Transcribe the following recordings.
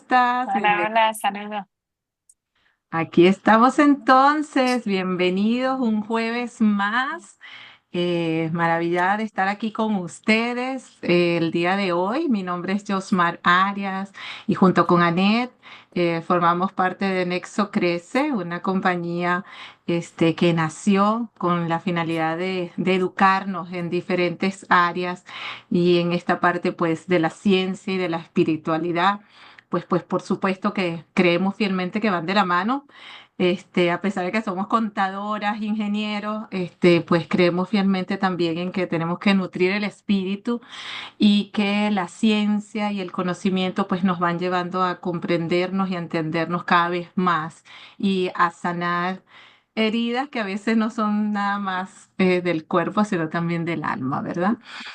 estás? Hola, hola, saludos. Aquí estamos entonces, bienvenidos un jueves más. Maravillada de estar aquí con ustedes el día de hoy. Mi nombre es Josmar Arias y junto con Anet formamos parte de Nexo Crece, una compañía que nació con la finalidad de educarnos en diferentes áreas y en esta parte pues de la ciencia y de la espiritualidad. Pues por supuesto que creemos fielmente que van de la mano. A pesar de que somos contadoras, ingenieros, pues creemos fielmente también en que tenemos que nutrir el espíritu y que la ciencia y el conocimiento pues nos van llevando a comprendernos y a entendernos cada vez más y a sanar heridas que a veces no son nada más del cuerpo, sino también del alma, ¿verdad?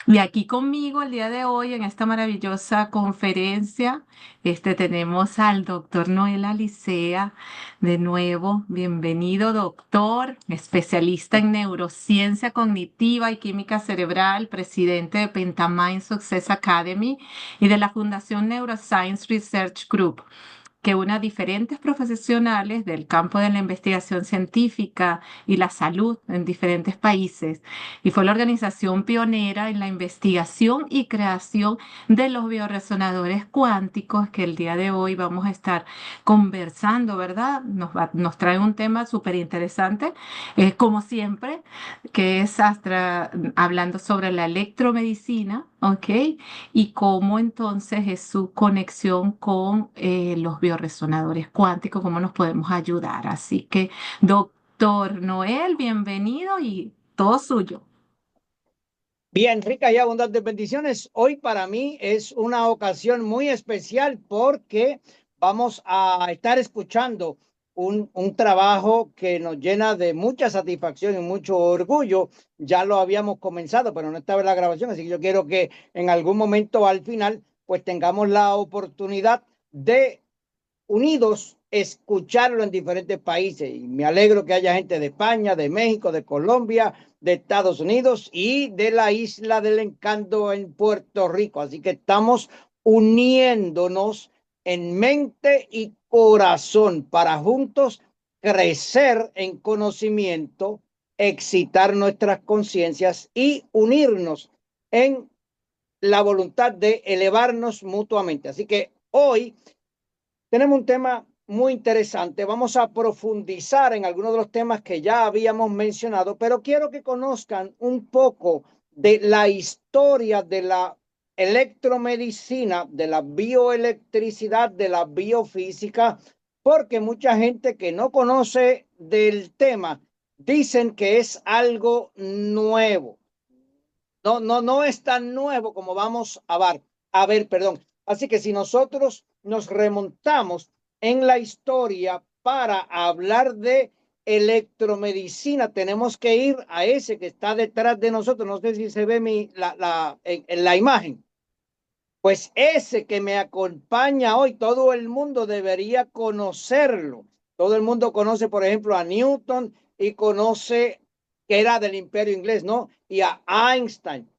Y aquí conmigo el día de hoy en esta maravillosa conferencia, tenemos al doctor Noel Alicea. De nuevo, bienvenido, doctor, especialista en neurociencia cognitiva y química cerebral, presidente de Pentamind Success Academy y de la Fundación Neuroscience Research Group, que une a diferentes profesionales del campo de la investigación científica y la salud en diferentes países. Y fue la organización pionera en la investigación y creación de los bioresonadores cuánticos que el día de hoy vamos a estar conversando, ¿verdad? Nos trae un tema súper interesante, como siempre, que es hablando sobre la electromedicina, ¿ok? Y cómo entonces es su conexión con los bioresonadores cuánticos, cómo nos podemos ayudar. Así que, doctor Noel, bienvenido y todo suyo. Bien, ricas y abundantes bendiciones. Hoy para mí es una ocasión muy especial porque vamos a estar escuchando un trabajo que nos llena de mucha satisfacción y mucho orgullo. Ya lo habíamos comenzado, pero no estaba en la grabación, así que yo quiero que en algún momento al final pues tengamos la oportunidad de unidos escucharlo en diferentes países. Y me alegro que haya gente de España, de México, de Colombia, de Estados Unidos y de la Isla del Encanto en Puerto Rico. Así que estamos uniéndonos en mente y corazón para juntos crecer en conocimiento, excitar nuestras conciencias y unirnos en la voluntad de elevarnos mutuamente. Así que hoy tenemos un tema muy interesante. Vamos a profundizar en algunos de los temas que ya habíamos mencionado, pero quiero que conozcan un poco de la historia de la electromedicina, de la bioelectricidad, de la biofísica, porque mucha gente que no conoce del tema dicen que es algo nuevo. No es tan nuevo como vamos a ver, perdón. Así que si nosotros nos remontamos en la historia para hablar de electromedicina, tenemos que ir a ese que está detrás de nosotros. No sé si se ve en la imagen. Pues ese que me acompaña hoy, todo el mundo debería conocerlo. Todo el mundo conoce, por ejemplo, a Newton y conoce que era del Imperio Inglés, ¿no? Y a Einstein,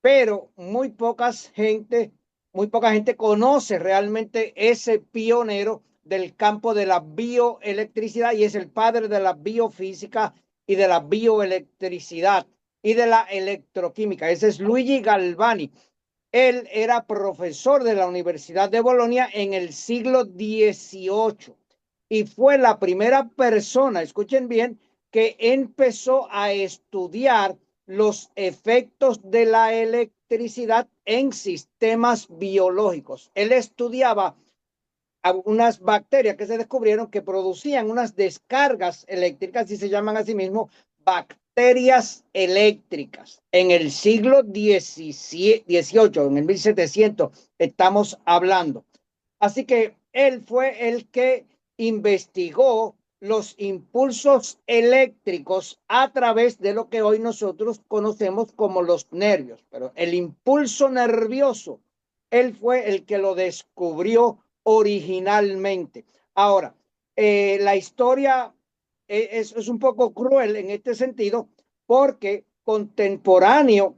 pero muy poca gente conoce realmente ese pionero del campo de la bioelectricidad y es el padre de la biofísica y de la bioelectricidad y de la electroquímica. Ese es Luigi Galvani. Él era profesor de la Universidad de Bolonia en el siglo XVIII y fue la primera persona, escuchen bien, que empezó a estudiar los efectos de la electricidad en sistemas biológicos. Él estudiaba a unas bacterias que se descubrieron que producían unas descargas eléctricas y se llaman a sí mismo bacterias eléctricas. En el siglo XVIII, en el 1700, estamos hablando. Así que él fue el que investigó los impulsos eléctricos a través de lo que hoy nosotros conocemos como los nervios. Pero el impulso nervioso, él fue el que lo descubrió originalmente. Ahora, la historia es un poco cruel en este sentido porque contemporáneo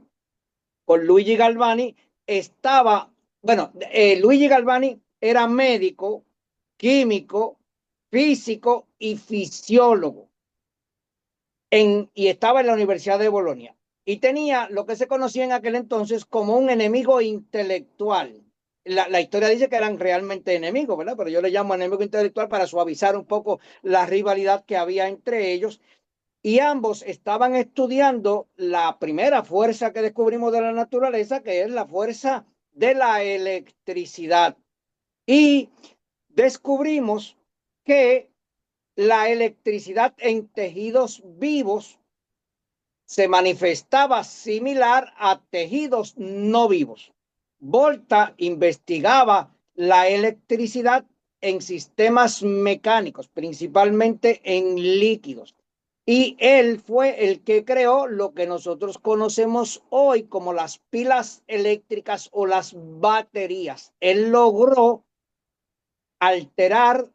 con Luigi Galvani estaba, bueno, Luigi Galvani era médico, químico, físico y fisiólogo. Y estaba en la Universidad de Bolonia. Y tenía lo que se conocía en aquel entonces como un enemigo intelectual. La historia dice que eran realmente enemigos, ¿verdad? Pero yo le llamo enemigo intelectual para suavizar un poco la rivalidad que había entre ellos. Y ambos estaban estudiando la primera fuerza que descubrimos de la naturaleza, que es la fuerza de la electricidad. Y descubrimos que la electricidad en tejidos vivos se manifestaba similar a tejidos no vivos. Volta investigaba la electricidad en sistemas mecánicos, principalmente en líquidos. Y él fue el que creó lo que nosotros conocemos hoy como las pilas eléctricas o las baterías. Él logró alterar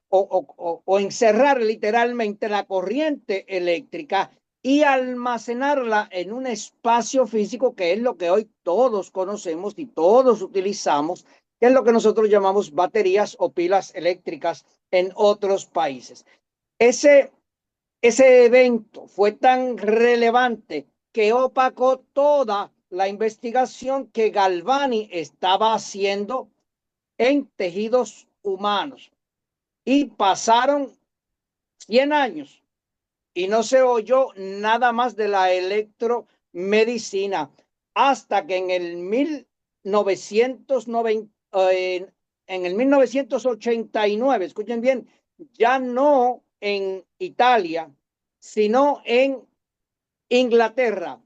o encerrar literalmente la corriente eléctrica y almacenarla en un espacio físico que es lo que hoy todos conocemos y todos utilizamos, que es lo que nosotros llamamos baterías o pilas eléctricas en otros países. Ese, ese evento fue tan relevante que opacó toda la investigación que Galvani estaba haciendo en tejidos humanos. Y pasaron 100 años y no se oyó nada más de la electromedicina hasta que en el 1990, en el 1989, escuchen bien, ya no en Italia, sino en Inglaterra,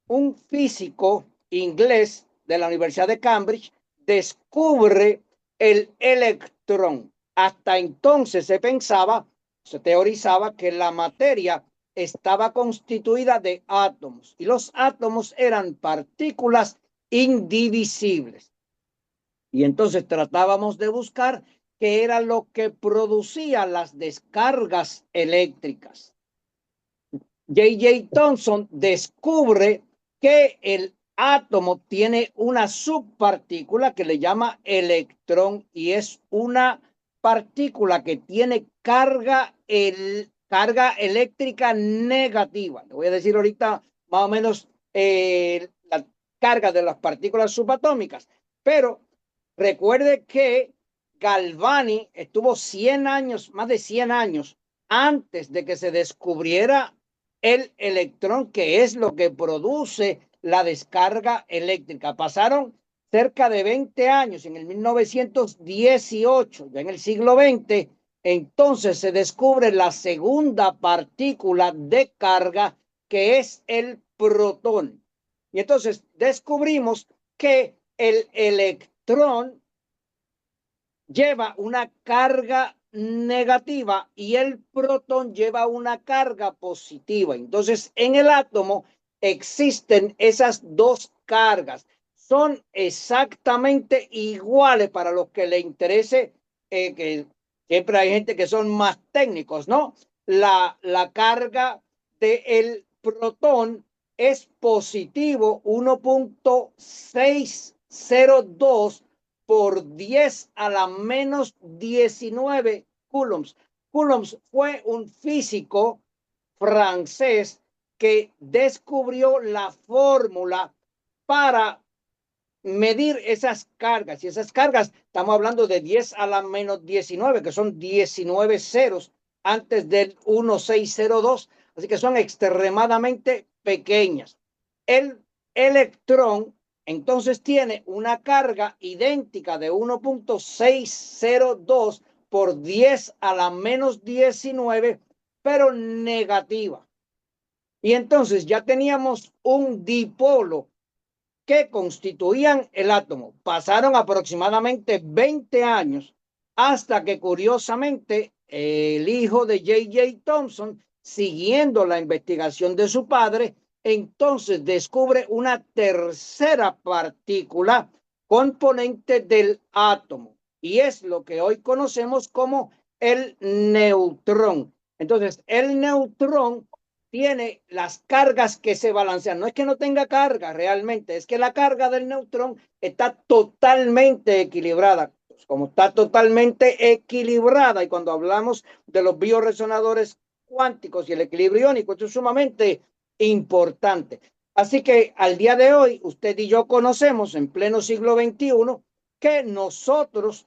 un físico inglés de la Universidad de Cambridge descubre el electrón. Hasta entonces se pensaba, se teorizaba que la materia estaba constituida de átomos y los átomos eran partículas indivisibles. Y entonces tratábamos de buscar qué era lo que producía las descargas eléctricas. J.J. Thomson descubre que el átomo tiene una subpartícula que le llama electrón y es una partícula que tiene carga eléctrica negativa. Le voy a decir ahorita más o menos la carga de las partículas subatómicas, pero recuerde que Galvani estuvo 100 años, más de 100 años antes de que se descubriera el electrón, que es lo que produce la descarga eléctrica. Pasaron cerca de 20 años, en el 1918, ya en el siglo XX, entonces se descubre la segunda partícula de carga, que es el protón. Y entonces descubrimos que el electrón lleva una carga negativa y el protón lleva una carga positiva. Entonces, en el átomo existen esas dos cargas. Son exactamente iguales para los que le interese, que siempre hay gente que son más técnicos, ¿no? La carga del protón es positivo 1.602 por 10 a la menos 19 coulombs. Coulombs fue un físico francés que descubrió la fórmula para medir esas cargas. Y esas cargas, estamos hablando de 10 a la menos 19, que son 19 ceros antes del 1602. Así que son extremadamente pequeñas. El electrón entonces tiene una carga idéntica de 1.602 por 10 a la menos 19, pero negativa. Y entonces ya teníamos un dipolo que constituían el átomo. Pasaron aproximadamente 20 años hasta que curiosamente el hijo de J.J. Thomson, siguiendo la investigación de su padre, entonces descubre una tercera partícula componente del átomo y es lo que hoy conocemos como el neutrón. Entonces, el neutrón tiene las cargas que se balancean. No es que no tenga carga realmente, es que la carga del neutrón está totalmente equilibrada. Como está totalmente equilibrada, y cuando hablamos de los bioresonadores cuánticos y el equilibrio iónico, esto es sumamente importante. Así que al día de hoy, usted y yo conocemos en pleno siglo XXI que nosotros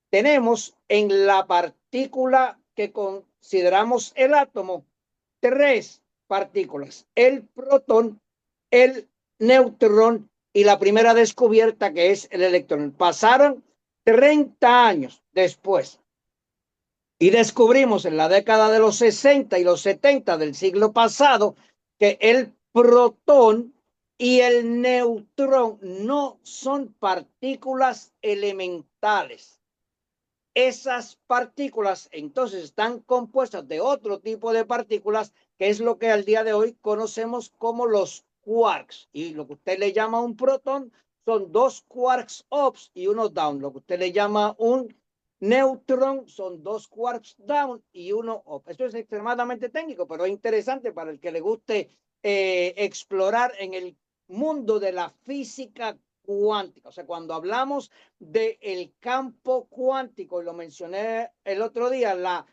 tenemos en la partícula que consideramos el átomo tres partículas: el protón, el neutrón y la primera descubierta, que es el electrón. Pasaron 30 años después y descubrimos en la década de los 60 y los 70 del siglo pasado que el protón y el neutrón no son partículas elementales. Esas partículas entonces están compuestas de otro tipo de partículas, que es lo que al día de hoy conocemos como los quarks. Y lo que usted le llama un protón son dos quarks ups y uno down. Lo que usted le llama un neutrón son dos quarks down y uno up. Esto es extremadamente técnico, pero es interesante para el que le guste explorar en el mundo de la física cuántica. O sea, cuando hablamos del campo cuántico, y lo mencioné el otro día, la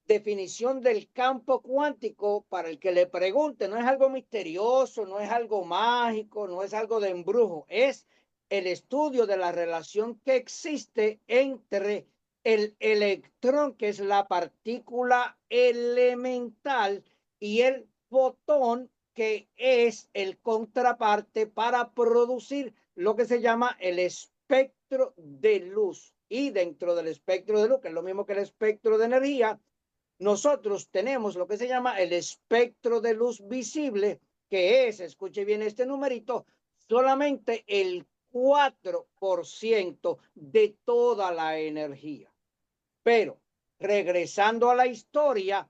definición del campo cuántico, para el que le pregunte, no es algo misterioso, no es algo mágico, no es algo de embrujo, es el estudio de la relación que existe entre el electrón, que es la partícula elemental, y el fotón, que es el contraparte para producir lo que se llama el espectro de luz. Y dentro del espectro de luz, que es lo mismo que el espectro de energía, nosotros tenemos lo que se llama el espectro de luz visible, que es, escuche bien este numerito, solamente el 4% de toda la energía. Pero, regresando a la historia,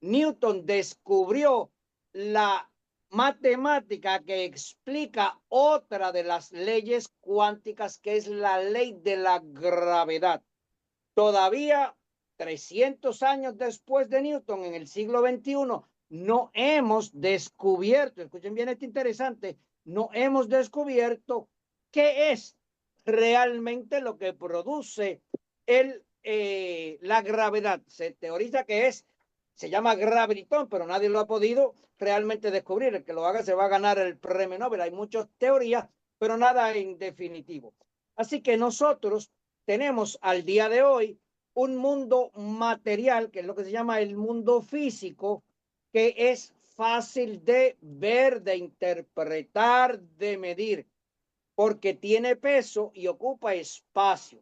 Newton descubrió la matemática que explica otra de las leyes cuánticas, que es la ley de la gravedad. Todavía 300 años después de Newton, en el siglo XXI, no hemos descubierto, escuchen bien esto interesante, no hemos descubierto qué es realmente lo que produce la gravedad. Se teoriza que se llama gravitón, pero nadie lo ha podido realmente descubrir. El que lo haga se va a ganar el premio Nobel. Hay muchas teorías, pero nada en definitivo. Así que nosotros tenemos al día de hoy un mundo material, que es lo que se llama el mundo físico, que es fácil de ver, de interpretar, de medir, porque tiene peso y ocupa espacio.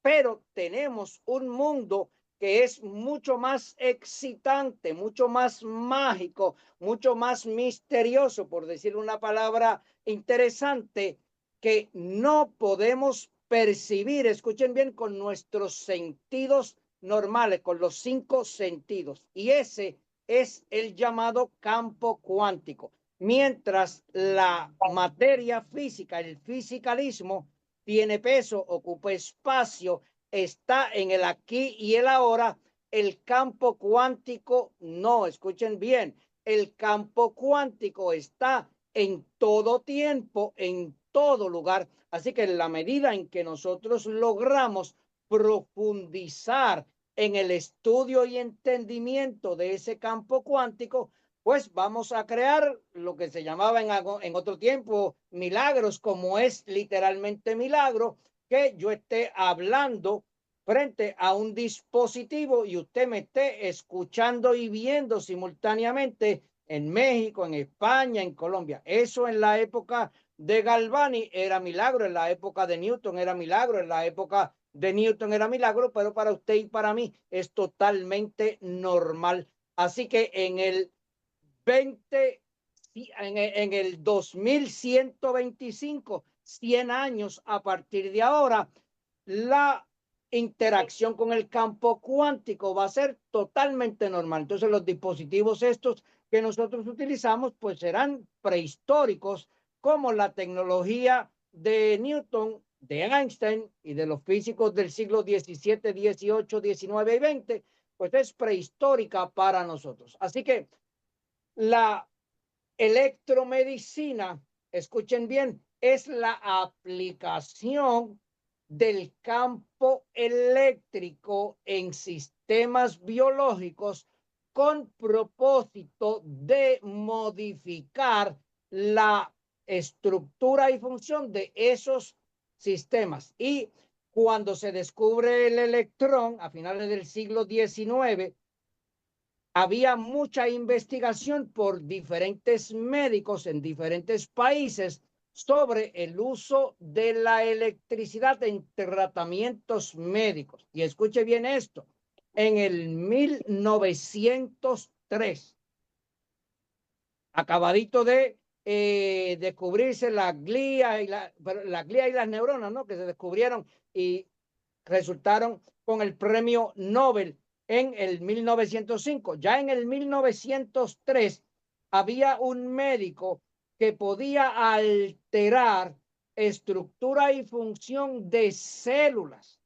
Pero tenemos un mundo que es mucho más excitante, mucho más mágico, mucho más misterioso, por decir una palabra interesante, que no podemos percibir, escuchen bien, con nuestros sentidos normales, con los 5 sentidos. Y ese es el llamado campo cuántico. Mientras la materia física, el fisicalismo, tiene peso, ocupa espacio, está en el aquí y el ahora, el campo cuántico no. Escuchen bien, el campo cuántico está en todo tiempo, en todo lugar. Así que en la medida en que nosotros logramos profundizar en el estudio y entendimiento de ese campo cuántico, pues vamos a crear lo que se llamaba en otro tiempo milagros, como es literalmente milagro, que yo esté hablando frente a un dispositivo y usted me esté escuchando y viendo simultáneamente en México, en España, en Colombia. Eso en la época de Galvani era milagro, en la época de Newton era milagro, en la época de Newton era milagro, pero para usted y para mí es totalmente normal. Así que en el 20, en el 2125, 100 años a partir de ahora, la interacción con el campo cuántico va a ser totalmente normal. Entonces los dispositivos estos que nosotros utilizamos pues serán prehistóricos, como la tecnología de Newton, de Einstein y de los físicos del siglo XVII, XVIII, XIX y XX, pues es prehistórica para nosotros. Así que La electromedicina, escuchen bien, es la aplicación del campo eléctrico en sistemas biológicos con propósito de modificar la estructura y función de esos sistemas. Y cuando se descubre el electrón a finales del siglo XIX, había mucha investigación por diferentes médicos en diferentes países sobre el uso de la electricidad en tratamientos médicos. Y escuche bien esto, en el 1903, acabadito de descubrirse la glía la glía y las neuronas, ¿no? Que se descubrieron y resultaron con el premio Nobel en el 1905. Ya en el 1903 había un médico que podía alterar estructura y función de células.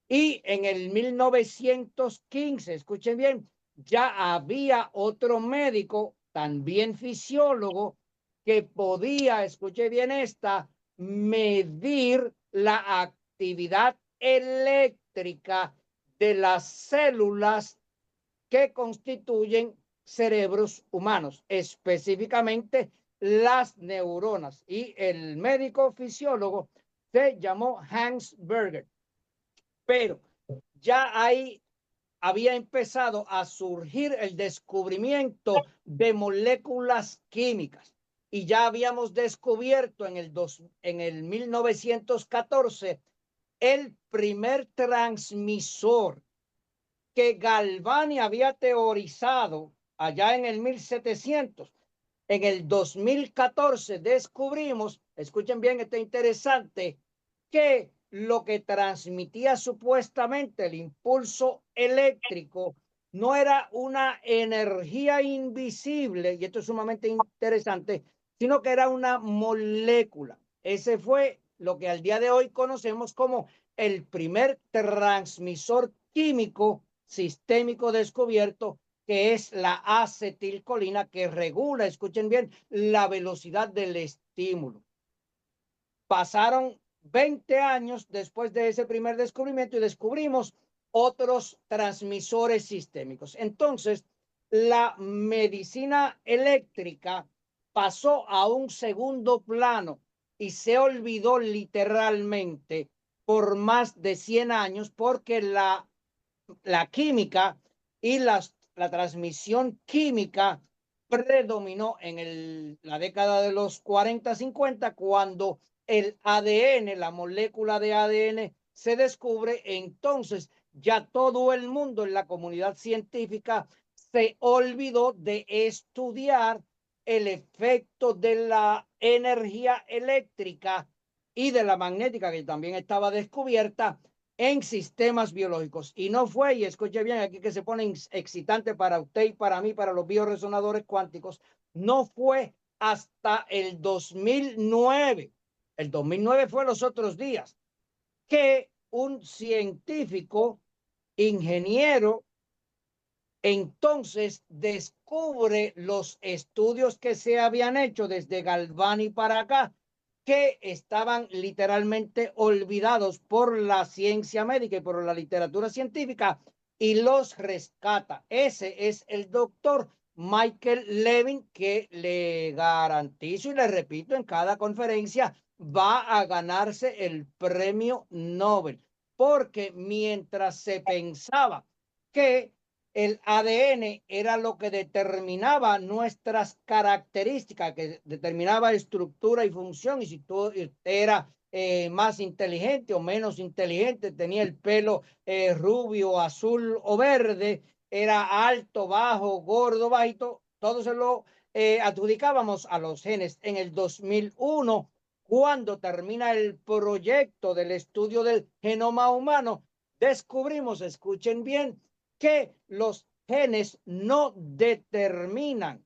Y en el 1915, escuchen bien, ya había otro médico, también fisiólogo, que podía, escuchen bien esta, medir la actividad eléctrica de las células que constituyen cerebros humanos, específicamente las neuronas. Y el médico fisiólogo se llamó Hans Berger. Pero ya ahí había empezado a surgir el descubrimiento de moléculas químicas y ya habíamos descubierto en el 1914 el primer transmisor que Galvani había teorizado allá en el 1700. En el 2014 descubrimos, escuchen bien, esto es interesante, que lo que transmitía supuestamente el impulso eléctrico no era una energía invisible, y esto es sumamente interesante, sino que era una molécula. Ese fue lo que al día de hoy conocemos como el primer transmisor químico sistémico descubierto, que es la acetilcolina, que regula, escuchen bien, la velocidad del estímulo. Pasaron 20 años después de ese primer descubrimiento y descubrimos otros transmisores sistémicos. Entonces, la medicina eléctrica pasó a un segundo plano y se olvidó literalmente por más de 100 años porque la química y la transmisión química predominó en la década de los 40-50 cuando el ADN, la molécula de ADN se descubre. Entonces ya todo el mundo en la comunidad científica se olvidó de estudiar el efecto de la energía eléctrica y de la magnética, que también estaba descubierta en sistemas biológicos. Y no fue, y escuche bien aquí que se pone excitante para usted y para mí, para los bioresonadores cuánticos, no fue hasta el 2009. El 2009 fue los otros días que un científico, ingeniero, entonces descubre los estudios que se habían hecho desde Galvani para acá, que estaban literalmente olvidados por la ciencia médica y por la literatura científica, y los rescata. Ese es el doctor Michael Levin, que le garantizo y le repito en cada conferencia, va a ganarse el premio Nobel, porque mientras se pensaba que el ADN era lo que determinaba nuestras características, que determinaba estructura y función, y si tú era más inteligente o menos inteligente, tenía el pelo rubio, azul o verde, era alto, bajo, gordo, bajito, todo se lo adjudicábamos a los genes. En el 2001, cuando termina el proyecto del estudio del genoma humano, descubrimos, escuchen bien, que los genes no determinan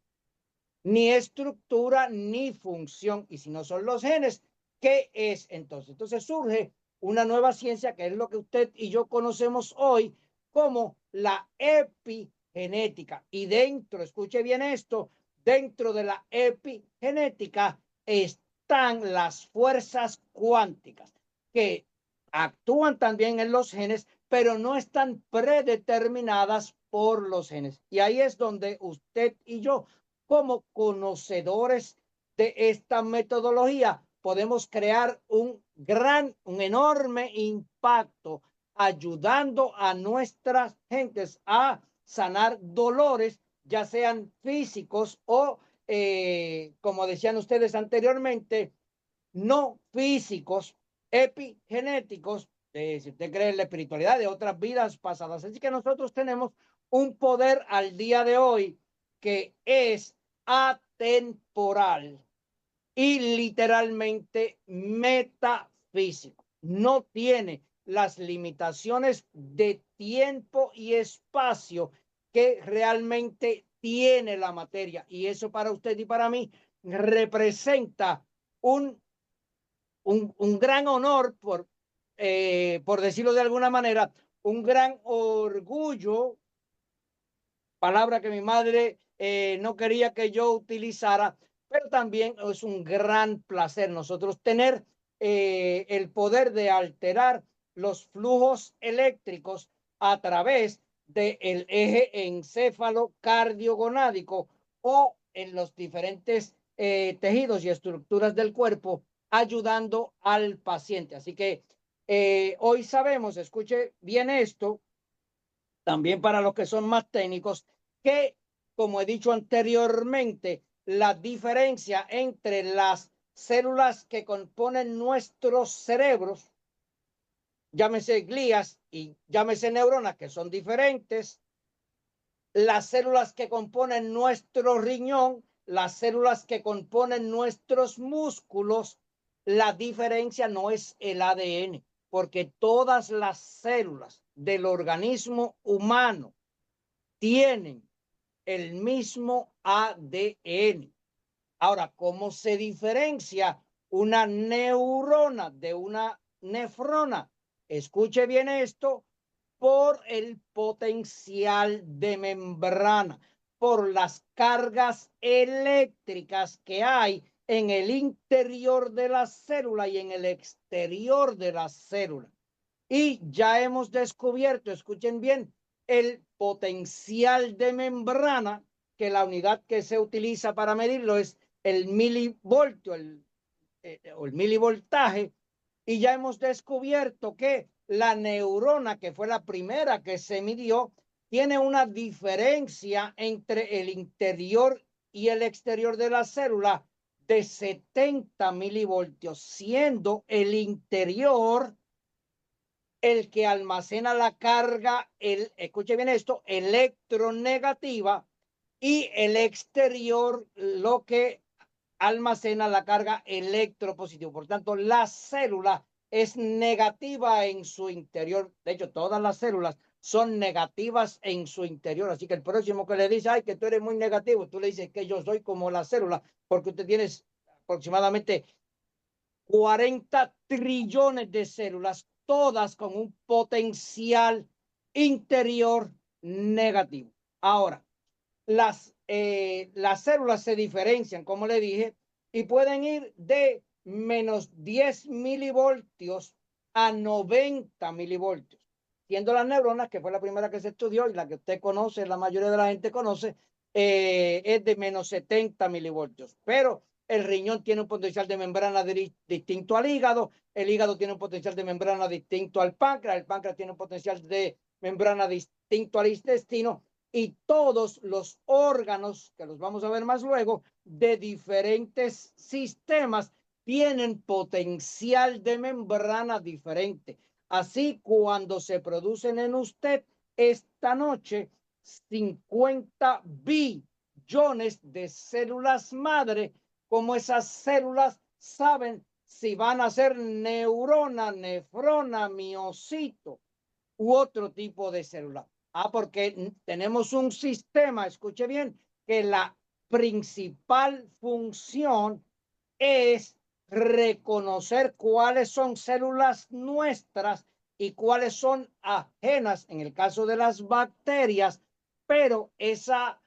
ni estructura ni función. Y si no son los genes, ¿qué es entonces? Entonces surge una nueva ciencia que es lo que usted y yo conocemos hoy como la genética. Y dentro, escuche bien esto, dentro de la epigenética están las fuerzas cuánticas que actúan también en los genes, pero no están predeterminadas por los genes. Y ahí es donde usted y yo, como conocedores de esta metodología, podemos crear un enorme impacto ayudando a nuestras gentes a sanar dolores, ya sean físicos o, como decían ustedes anteriormente, no físicos, epigenéticos, si usted cree en la espiritualidad de otras vidas pasadas. Así que nosotros tenemos un poder al día de hoy que es atemporal y literalmente metafísico. No tiene las limitaciones de tiempo y espacio que realmente tiene la materia. Y eso para usted y para mí representa un, un gran honor, por decirlo de alguna manera, un gran orgullo, palabra que mi madre no quería que yo utilizara, pero también es un gran placer nosotros tener el poder de alterar los flujos eléctricos a través del eje encéfalo cardiogonádico o en los diferentes tejidos y estructuras del cuerpo, ayudando al paciente. Así que hoy sabemos, escuche bien esto, también para los que son más técnicos, que, como he dicho anteriormente, la diferencia entre las células que componen nuestros cerebros, llámese glías y llámese neuronas, que son diferentes, las células que componen nuestro riñón, las células que componen nuestros músculos, la diferencia no es el ADN, porque todas las células del organismo humano tienen el mismo ADN. Ahora, ¿cómo se diferencia una neurona de una nefrona? Escuche bien esto, por el potencial de membrana, por las cargas eléctricas que hay en el interior de la célula y en el exterior de la célula. Y ya hemos descubierto, escuchen bien, el potencial de membrana, que la unidad que se utiliza para medirlo es el milivoltio, o el milivoltaje, y ya hemos descubierto que la neurona, que fue la primera que se midió, tiene una diferencia entre el interior y el exterior de la célula de 70 milivoltios, siendo el interior el que almacena la carga, escuche bien esto, electronegativa, y el exterior lo que almacena la carga electropositiva. Por tanto, la célula es negativa en su interior. De hecho, todas las células son negativas en su interior. Así que el próximo que le dice, ay, que tú eres muy negativo, tú le dices que yo soy como la célula, porque usted tiene aproximadamente 40 trillones de células, todas con un potencial interior negativo. Ahora, las células se diferencian, como le dije, y pueden ir de menos 10 milivoltios a 90 milivoltios, siendo las neuronas, que fue la primera que se estudió y la que usted conoce, la mayoría de la gente conoce, es de menos 70 milivoltios. Pero el riñón tiene un potencial de membrana distinto al hígado, el hígado tiene un potencial de membrana distinto al páncreas, el páncreas tiene un potencial de membrana distinto al intestino, y todos los órganos, que los vamos a ver más luego, de diferentes sistemas, tienen potencial de membrana diferente. Así, cuando se producen en usted esta noche 50 billones de células madre, como esas células saben si van a ser neurona, nefrona, miocito u otro tipo de célula. Porque tenemos un sistema, escuche bien, que la principal función es reconocer cuáles son células nuestras y cuáles son ajenas, en el caso de las bacterias, pero esas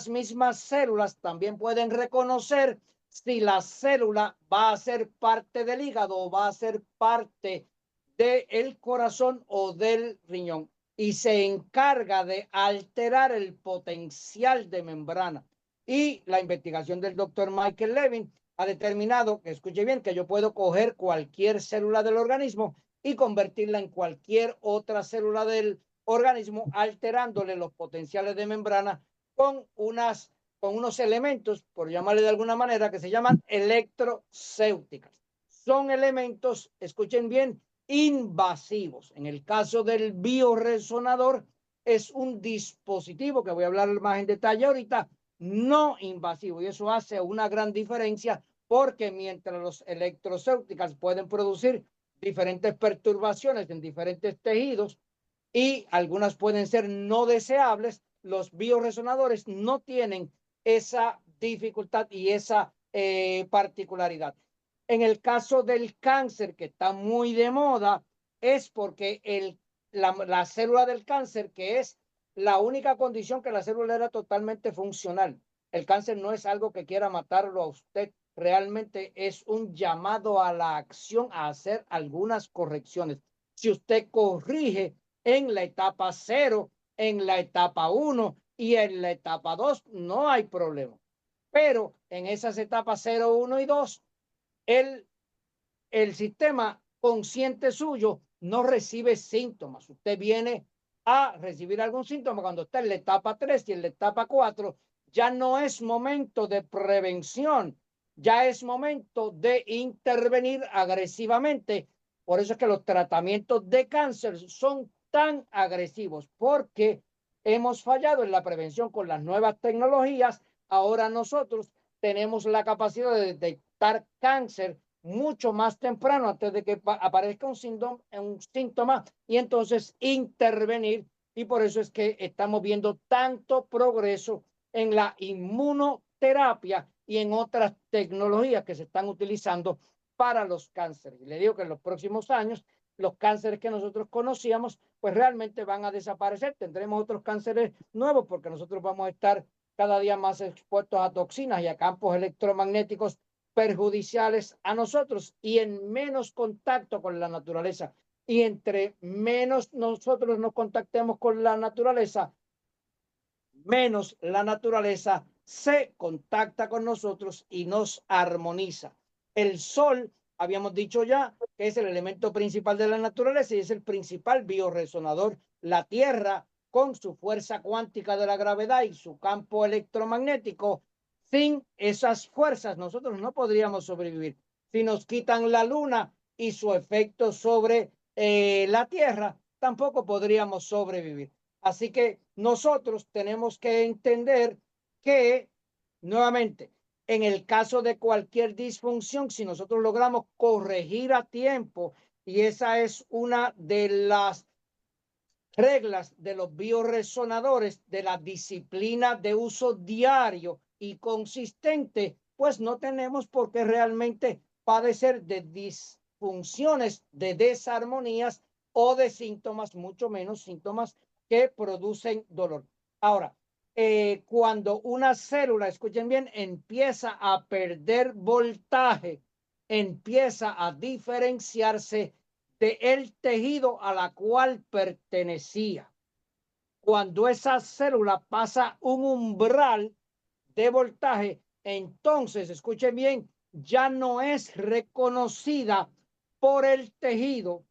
mismas células también pueden reconocer si la célula va a ser parte del hígado o va a ser parte del corazón o del riñón y se encarga de alterar el potencial de membrana. Y la investigación del doctor Michael Levin ha determinado, que escuche bien, que yo puedo coger cualquier célula del organismo y convertirla en cualquier otra célula del organismo, alterándole los potenciales de membrana con unos elementos, por llamarle de alguna manera, que se llaman electrocéuticas. Son elementos, escuchen bien, invasivos. En el caso del bioresonador, es un dispositivo, que voy a hablar más en detalle ahorita, no invasivo. Y eso hace una gran diferencia porque mientras los electrocéuticas pueden producir diferentes perturbaciones en diferentes tejidos y algunas pueden ser no deseables, los bioresonadores no tienen esa dificultad y esa particularidad. En el caso del cáncer, que está muy de moda, es porque la célula del cáncer, que es la única condición que la célula era totalmente funcional. El cáncer no es algo que quiera matarlo a usted, realmente es un llamado a la acción, a hacer algunas correcciones. Si usted corrige en la etapa 0, en la etapa 1 y en la etapa 2, no hay problema. Pero en esas etapas 0, 1 y 2, el, el sistema consciente suyo no recibe síntomas. Usted viene a recibir algún síntoma cuando está en la etapa 3 y en la etapa 4, ya no es momento de prevención, ya es momento de intervenir agresivamente. Por eso es que los tratamientos de cáncer son tan agresivos, porque hemos fallado en la prevención con las nuevas tecnologías. Ahora nosotros tenemos la capacidad de detectar cáncer mucho más temprano antes de que aparezca un síntoma y entonces intervenir. Y por eso es que estamos viendo tanto progreso en la inmunoterapia y en otras tecnologías que se están utilizando para los cánceres. Y le digo que en los próximos años los cánceres que nosotros conocíamos pues realmente van a desaparecer. Tendremos otros cánceres nuevos porque nosotros vamos a estar cada día más expuestos a toxinas y a campos electromagnéticos perjudiciales a nosotros y en menos contacto con la naturaleza. Y entre menos nosotros nos contactemos con la naturaleza, menos la naturaleza se contacta con nosotros y nos armoniza. El sol, habíamos dicho ya, que es el elemento principal de la naturaleza y es el principal bioresonador. La Tierra, con su fuerza cuántica de la gravedad y su campo electromagnético, sin esas fuerzas nosotros no podríamos sobrevivir. Si nos quitan la luna y su efecto sobre la Tierra, tampoco podríamos sobrevivir. Así que nosotros tenemos que entender que, nuevamente, en el caso de cualquier disfunción, si nosotros logramos corregir a tiempo, y esa es una de las reglas de los bioresonadores, de la disciplina de uso diario y consistente, pues no tenemos por qué realmente padecer de disfunciones, de desarmonías o de síntomas, mucho menos síntomas que producen dolor. Ahora, cuando una célula, escuchen bien, empieza a perder voltaje, empieza a diferenciarse del tejido a la cual pertenecía. Cuando esa célula pasa un umbral de voltaje, entonces, escuchen bien, ya no es reconocida por el tejido.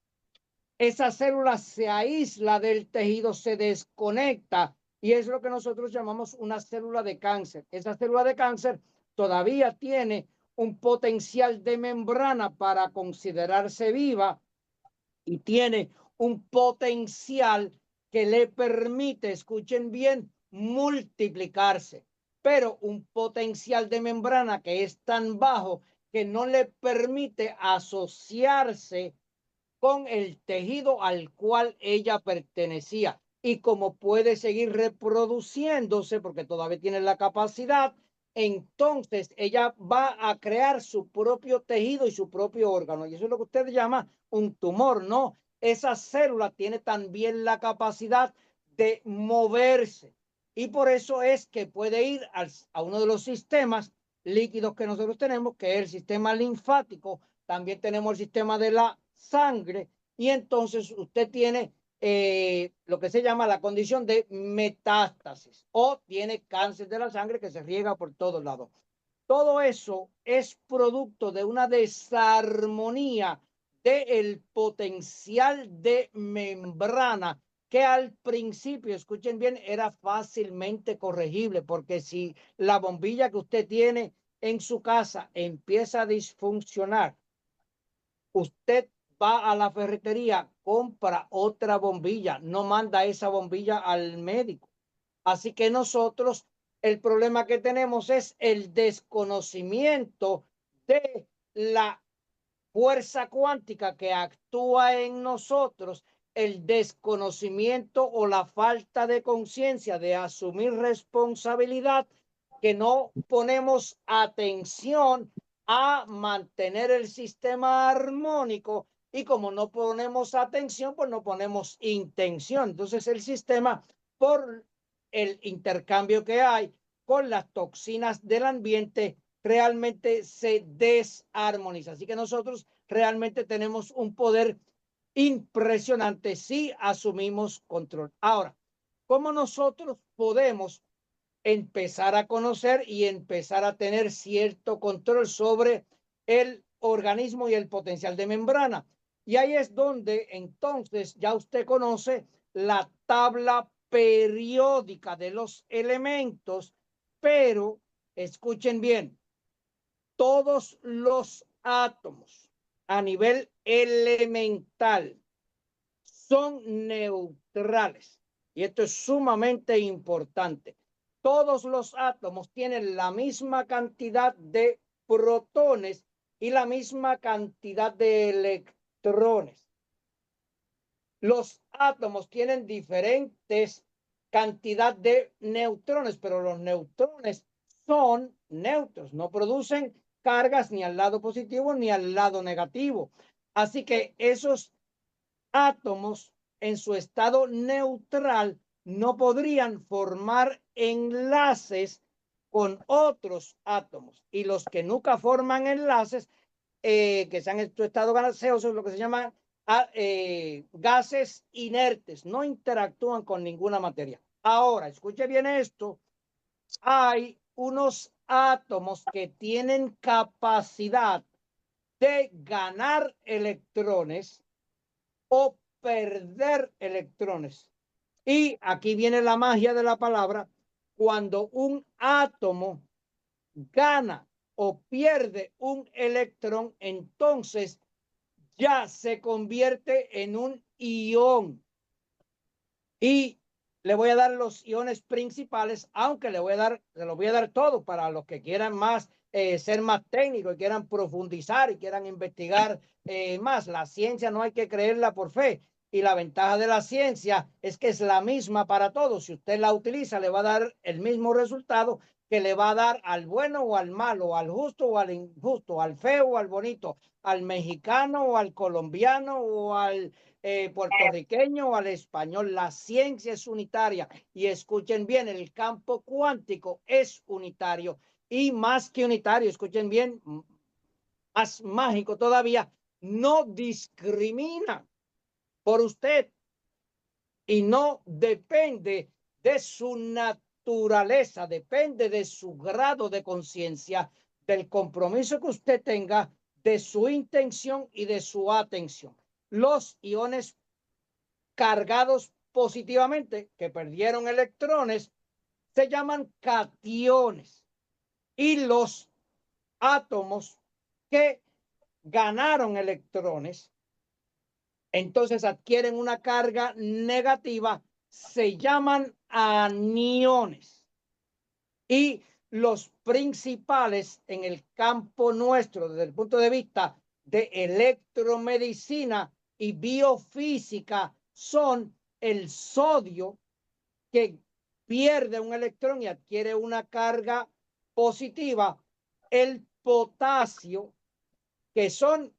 Esa célula se aísla del tejido, se desconecta y es lo que nosotros llamamos una célula de cáncer. Esa célula de cáncer todavía tiene un potencial de membrana para considerarse viva y tiene un potencial que le permite, escuchen bien, multiplicarse, pero un potencial de membrana que es tan bajo que no le permite asociarse con el tejido al cual ella pertenecía. Y como puede seguir reproduciéndose, porque todavía tiene la capacidad, entonces ella va a crear su propio tejido y su propio órgano. Y eso es lo que usted llama un tumor, ¿no? Esa célula tiene también la capacidad de moverse. Y por eso es que puede ir a uno de los sistemas líquidos que nosotros tenemos, que es el sistema linfático. También tenemos el sistema de la sangre. Y entonces usted tiene lo que se llama la condición de metástasis o tiene cáncer de la sangre que se riega por todos lados. Todo eso es producto de una desarmonía del potencial de membrana que al principio, escuchen bien, era fácilmente corregible, porque si la bombilla que usted tiene en su casa empieza a disfuncionar, usted va a la ferretería, compra otra bombilla, no manda esa bombilla al médico. Así que nosotros, el problema que tenemos es el desconocimiento de la fuerza cuántica que actúa en nosotros, el desconocimiento o la falta de conciencia de asumir responsabilidad, que no ponemos atención a mantener el sistema armónico, y como no ponemos atención, pues no ponemos intención. Entonces el sistema, por el intercambio que hay con las toxinas del ambiente, realmente se desarmoniza. Así que nosotros realmente tenemos un poder impresionante si asumimos control. Ahora, ¿cómo nosotros podemos empezar a conocer y empezar a tener cierto control sobre el organismo y el potencial de membrana? Y ahí es donde entonces ya usted conoce la tabla periódica de los elementos, pero escuchen bien, todos los átomos a nivel elemental son neutrales. Y esto es sumamente importante. Todos los átomos tienen la misma cantidad de protones y la misma cantidad de electrones. Los átomos tienen diferentes cantidad de neutrones, pero los neutrones son neutros, no producen cargas ni al lado positivo ni al lado negativo. Así que esos átomos en su estado neutral no podrían formar enlaces con otros átomos, y los que nunca forman enlaces, que sean en su estado gaseoso, lo que se llama gases inertes, no interactúan con ninguna materia. Ahora, escuche bien esto, hay unos átomos que tienen capacidad de ganar electrones o perder electrones. Y aquí viene la magia de la palabra: cuando un átomo gana o pierde un electrón, entonces ya se convierte en un ión. Y le voy a dar los iones principales, aunque le los voy a dar todo para los que quieran más, ser más técnicos y quieran profundizar y quieran investigar más. La ciencia no hay que creerla por fe, y la ventaja de la ciencia es que es la misma para todos. Si usted la utiliza, le va a dar el mismo resultado que le va a dar al bueno o al malo, al justo o al injusto, al feo o al bonito, al mexicano o al colombiano o al puertorriqueño o al español. La ciencia es unitaria, y escuchen bien, el campo cuántico es unitario, y más que unitario, escuchen bien, más mágico todavía, no discrimina por usted y no depende de su naturaleza, depende de su grado de conciencia, del compromiso que usted tenga, de su intención y de su atención. Los iones cargados positivamente, que perdieron electrones, se llaman cationes, y los átomos que ganaron electrones, entonces adquieren una carga negativa, se llaman aniones. Y los principales en el campo nuestro desde el punto de vista de electromedicina y biofísica son el sodio, que pierde un electrón y adquiere una carga positiva, el potasio, que son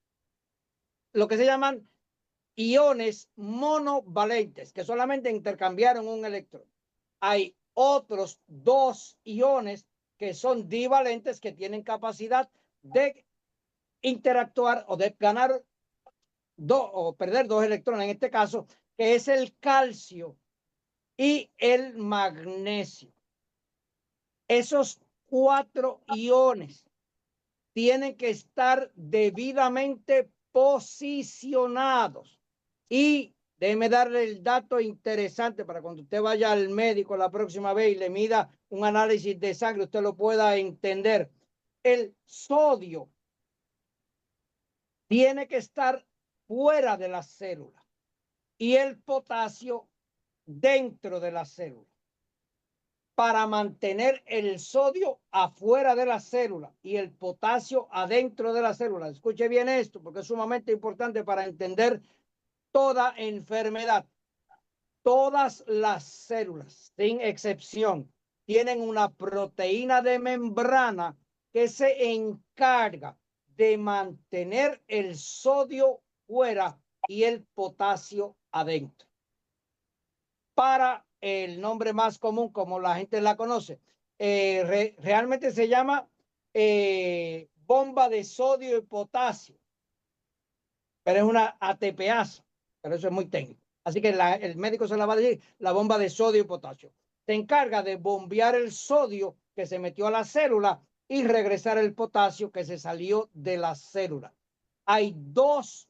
lo que se llaman iones monovalentes que solamente intercambiaron un electrón. Hay otros 2 iones que son divalentes, que tienen capacidad de interactuar o de ganar o perder 2 electrones, en este caso, que es el calcio y el magnesio. Esos 4 iones tienen que estar debidamente posicionados. Y déjeme darle el dato interesante para cuando usted vaya al médico la próxima vez y le mida un análisis de sangre, usted lo pueda entender. El sodio tiene que estar fuera de la célula y el potasio dentro de la célula, para mantener el sodio afuera de la célula y el potasio adentro de la célula. Escuche bien esto, porque es sumamente importante para entender toda enfermedad. Todas las células, sin excepción, tienen una proteína de membrana que se encarga de mantener el sodio fuera y el potasio adentro. Para el nombre más común, como la gente la conoce, realmente se llama bomba de sodio y potasio, pero es una ATPasa, pero eso es muy técnico. Así que el médico se la va a decir, la bomba de sodio y potasio. Se encarga de bombear el sodio que se metió a la célula y regresar el potasio que se salió de la célula. Hay 2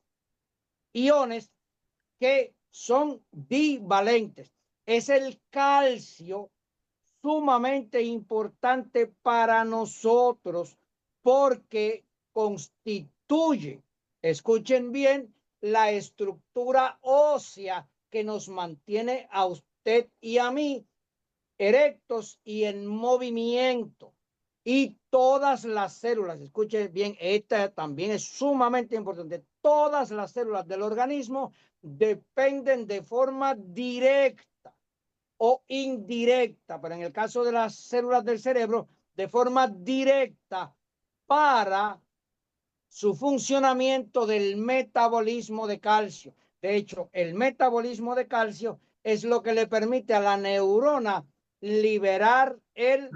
iones que son divalentes. Es el calcio, sumamente importante para nosotros porque constituye, escuchen bien, la estructura ósea que nos mantiene a usted y a mí erectos y en movimiento. Y todas las células, escuchen bien, esta también es sumamente importante, todas las células del organismo dependen de forma directa o indirecta, pero en el caso de las células del cerebro, de forma directa para su funcionamiento del metabolismo de calcio. De hecho, el metabolismo de calcio es lo que le permite a la neurona liberar el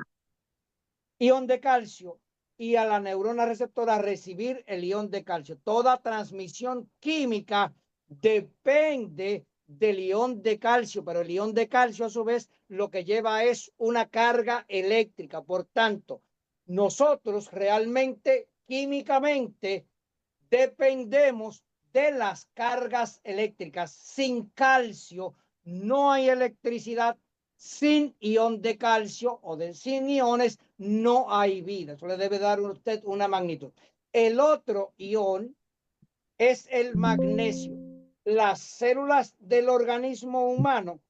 ion de calcio y a la neurona receptora recibir el ion de calcio. Toda transmisión química depende del ion de calcio, pero el ion de calcio a su vez lo que lleva es una carga eléctrica. Por tanto, nosotros realmente químicamente dependemos de las cargas eléctricas. Sin calcio no hay electricidad, sin ion de calcio o sin iones no hay vida. Eso le debe dar a usted una magnitud. El otro ion es el magnesio. Las células del organismo humano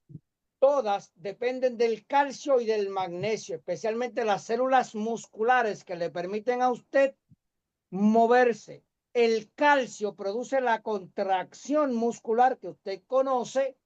todas dependen del calcio y del magnesio, especialmente las células musculares que le permiten a usted moverse. El calcio produce la contracción muscular que usted conoce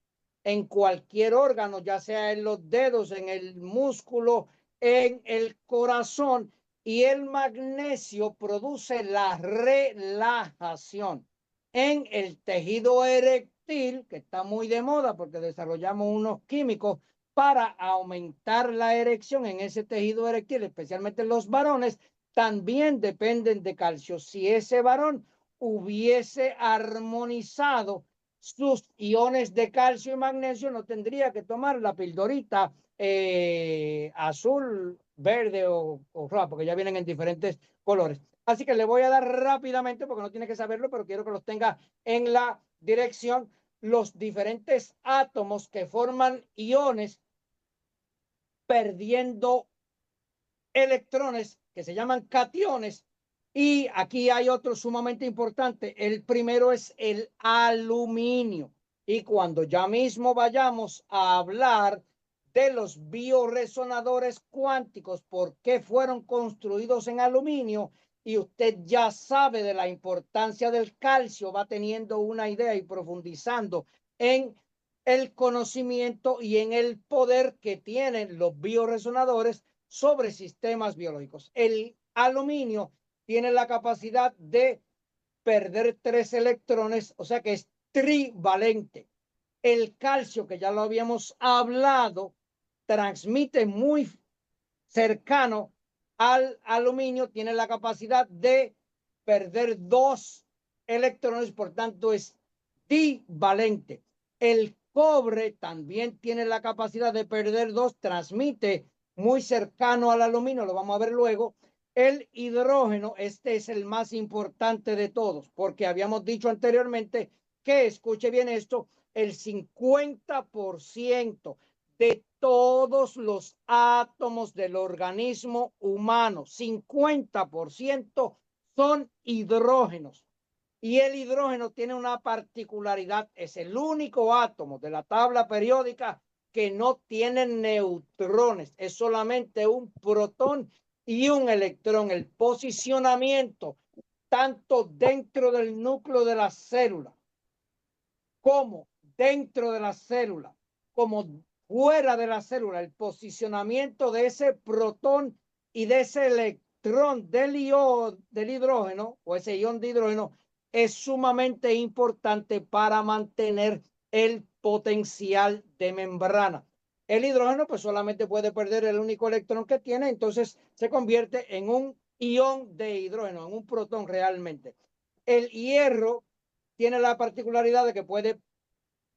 en cualquier órgano, ya sea en los dedos, en el músculo, en el corazón, y el magnesio produce la relajación en el tejido eréctil, que está muy de moda porque desarrollamos unos químicos para aumentar la erección en ese tejido eréctil, especialmente en los varones, también dependen de calcio. Si ese varón hubiese armonizado sus iones de calcio y magnesio, no tendría que tomar la pildorita azul, verde o roja, porque ya vienen en diferentes colores. Así que le voy a dar rápidamente, porque no tiene que saberlo, pero quiero que los tenga en la dirección, los diferentes átomos que forman iones perdiendo electrones que se llaman cationes. Y aquí hay otro sumamente importante. El primero es el aluminio. Y cuando ya mismo vayamos a hablar de los bioresonadores cuánticos, por qué fueron construidos en aluminio, y usted ya sabe de la importancia del calcio, va teniendo una idea y profundizando en el conocimiento y en el poder que tienen los bioresonadores sobre sistemas biológicos. El aluminio tiene la capacidad de perder 3 electrones, o sea que es trivalente. El calcio, que ya lo habíamos hablado, transmite muy cercano al aluminio, tiene la capacidad de perder 2 electrones, por tanto es divalente. El cobre también tiene la capacidad de perder 2, transmite muy cercano al aluminio, lo vamos a ver luego. El hidrógeno, este es el más importante de todos, porque habíamos dicho anteriormente que, escuche bien esto, el 50% de todos los átomos del organismo humano, 50% son hidrógenos. Y el hidrógeno tiene una particularidad, es el único átomo de la tabla periódica que no tiene neutrones, es solamente un protón y un electrón. El posicionamiento tanto dentro del núcleo de la célula como dentro de la célula, como fuera de la célula, el posicionamiento de ese protón y de ese electrón del hidrógeno o ese ion de hidrógeno es sumamente importante para mantener el potencial de membrana. El hidrógeno pues solamente puede perder el único electrón que tiene, entonces se convierte en un ion de hidrógeno, en un protón realmente. El hierro tiene la particularidad de que puede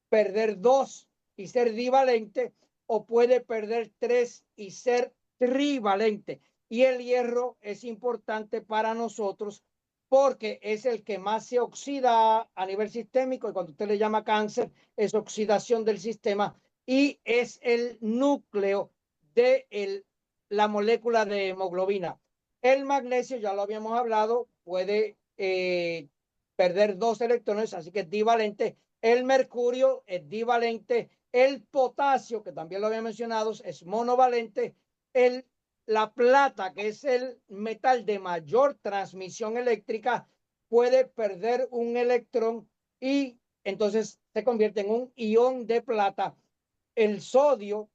perder 2 y ser divalente, o puede perder 3 y ser trivalente. Y el hierro es importante para nosotros porque es el que más se oxida a nivel sistémico, y cuando usted le llama cáncer es oxidación del sistema, y es el núcleo de la molécula de hemoglobina. El magnesio, ya lo habíamos hablado, puede perder 2 electrones, así que es divalente. El mercurio es divalente. El potasio, que también lo había mencionado, es monovalente. La plata, que es el metal de mayor transmisión eléctrica, puede perder un electrón y entonces se convierte en un ion de plata. El sodio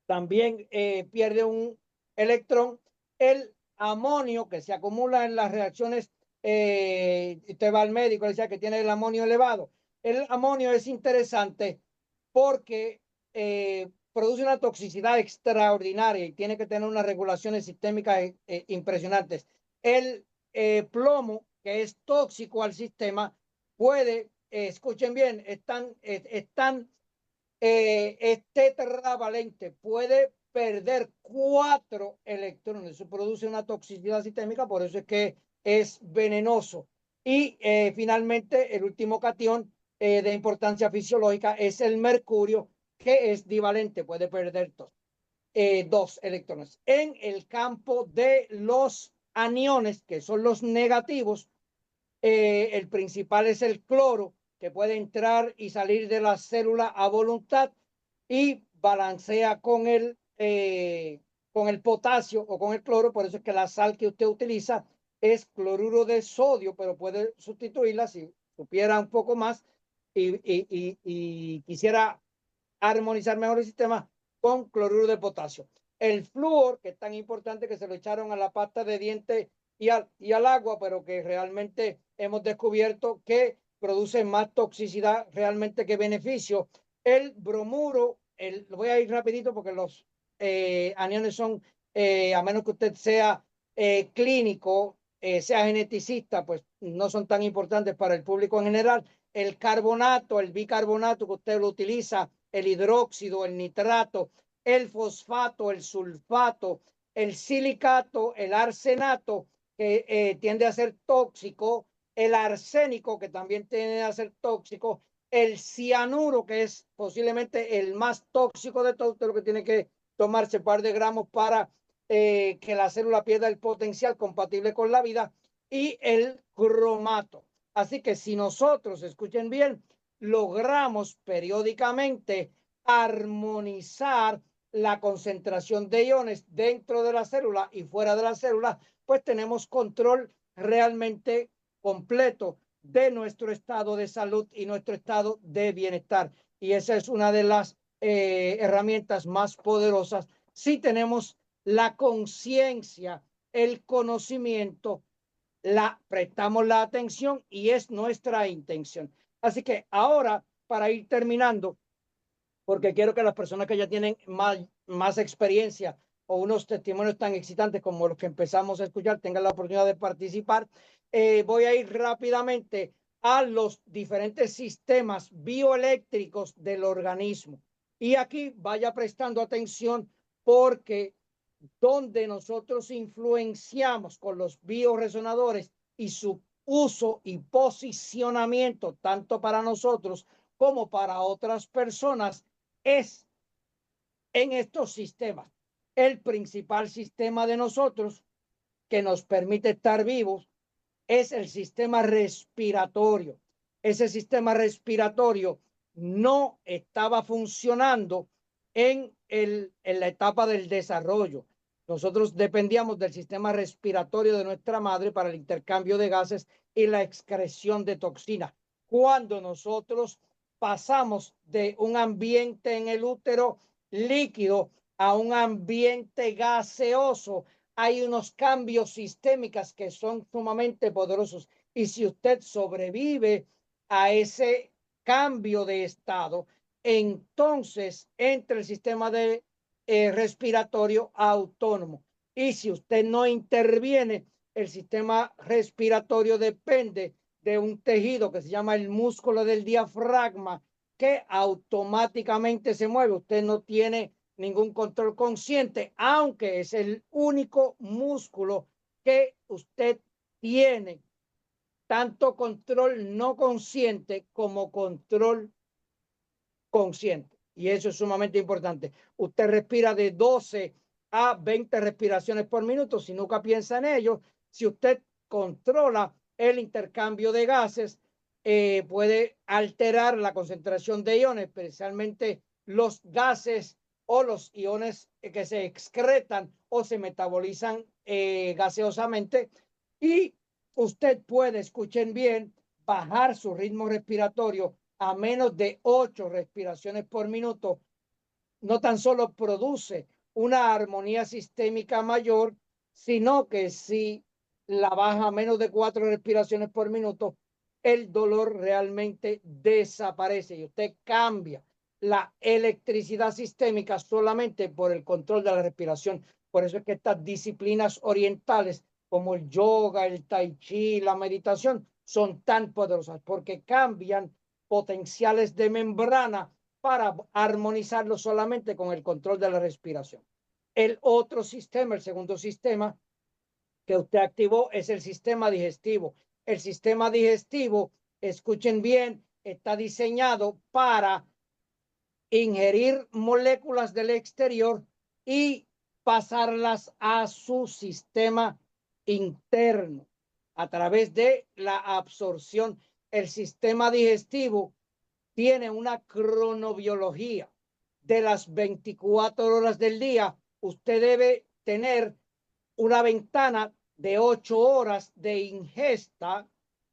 también pierde un electrón. El amonio, que se acumula en las reacciones, usted va al médico y decía que tiene el amonio elevado. El amonio es interesante porque produce una toxicidad extraordinaria y tiene que tener unas regulaciones sistémicas impresionantes. El plomo, que es tóxico al sistema, puede, escuchen bien, es tetravalente, puede perder 4 electrones. Eso produce una toxicidad sistémica, por eso es que es venenoso. Y finalmente, el último catión de importancia fisiológica es el mercurio, que es divalente, puede perder 2 electrones. En el campo de los aniones, que son los negativos, el principal es el cloro, que puede entrar y salir de la célula a voluntad y balancea con el potasio o con el cloro. Por eso es que la sal que usted utiliza es cloruro de sodio, pero puede sustituirla si supiera un poco más y quisiera armonizar mejor el sistema con cloruro de potasio. El flúor, que es tan importante que se lo echaron a la pasta de diente y al agua, pero que realmente hemos descubierto que produce más toxicidad realmente que beneficio. El bromuro, lo voy a ir rapidito porque los aniones son, a menos que usted sea clínico, sea geneticista, pues no son tan importantes para el público en general. El carbonato, el bicarbonato que usted lo utiliza, el hidróxido, el nitrato, el fosfato, el sulfato, el silicato, el arsenato, que tiende a ser tóxico, el arsénico, que también tiende a ser tóxico, el cianuro, que es posiblemente el más tóxico de todo, lo que tiene que tomarse un par de gramos para que la célula pierda el potencial compatible con la vida, y el cromato. Así que si nosotros, escuchen bien, logramos periódicamente armonizar la concentración de iones dentro de la célula y fuera de la célula, pues tenemos control realmente completo de nuestro estado de salud y nuestro estado de bienestar. Y esa es una de las herramientas más poderosas si tenemos la conciencia, el conocimiento, prestamos la atención, y es nuestra intención. Así que ahora, para ir terminando, porque quiero que las personas que ya tienen más experiencia o unos testimonios tan excitantes como los que empezamos a escuchar tengan la oportunidad de participar, voy a ir rápidamente a los diferentes sistemas bioeléctricos del organismo. Y aquí vaya prestando atención porque donde nosotros influenciamos con los bioresonadores y su uso y posicionamiento, tanto para nosotros como para otras personas, es en estos sistemas. El principal sistema de nosotros que nos permite estar vivos es el sistema respiratorio. Ese sistema respiratorio no estaba funcionando en la etapa del desarrollo. Nosotros dependíamos del sistema respiratorio de nuestra madre para el intercambio de gases y la excreción de toxinas. Cuando nosotros pasamos de un ambiente en el útero líquido a un ambiente gaseoso, hay unos cambios sistémicos que son sumamente poderosos. Y si usted sobrevive a ese cambio de estado, entonces entra el sistema de respiratorio autónomo. Y si usted no interviene, el sistema respiratorio depende de un tejido que se llama el músculo del diafragma, que automáticamente se mueve. Usted no tiene ningún control consciente, aunque es el único músculo que usted tiene, tanto control no consciente como control consciente. Y eso es sumamente importante. Usted respira de 12 a 20 respiraciones por minuto. Si nunca piensa en ello, si usted controla el intercambio de gases, puede alterar la concentración de iones, especialmente los gases o los iones que se excretan o se metabolizan gaseosamente. Y usted puede, escuchen bien, bajar su ritmo respiratorio a menos de 8 respiraciones por minuto. No tan solo produce una armonía sistémica mayor, sino que si la baja a menos de 4 respiraciones por minuto, el dolor realmente desaparece y usted cambia la electricidad sistémica solamente por el control de la respiración. Por eso es que estas disciplinas orientales como el yoga, el tai chi, la meditación son tan poderosas porque cambian potenciales de membrana para armonizarlo solamente con el control de la respiración. El otro sistema, el segundo sistema que usted activó es el sistema digestivo. El sistema digestivo, escuchen bien, está diseñado para ingerir moléculas del exterior y pasarlas a su sistema interno a través de la absorción. El sistema digestivo tiene una cronobiología de las 24 horas del día. Usted debe tener una ventana de 8 horas de ingesta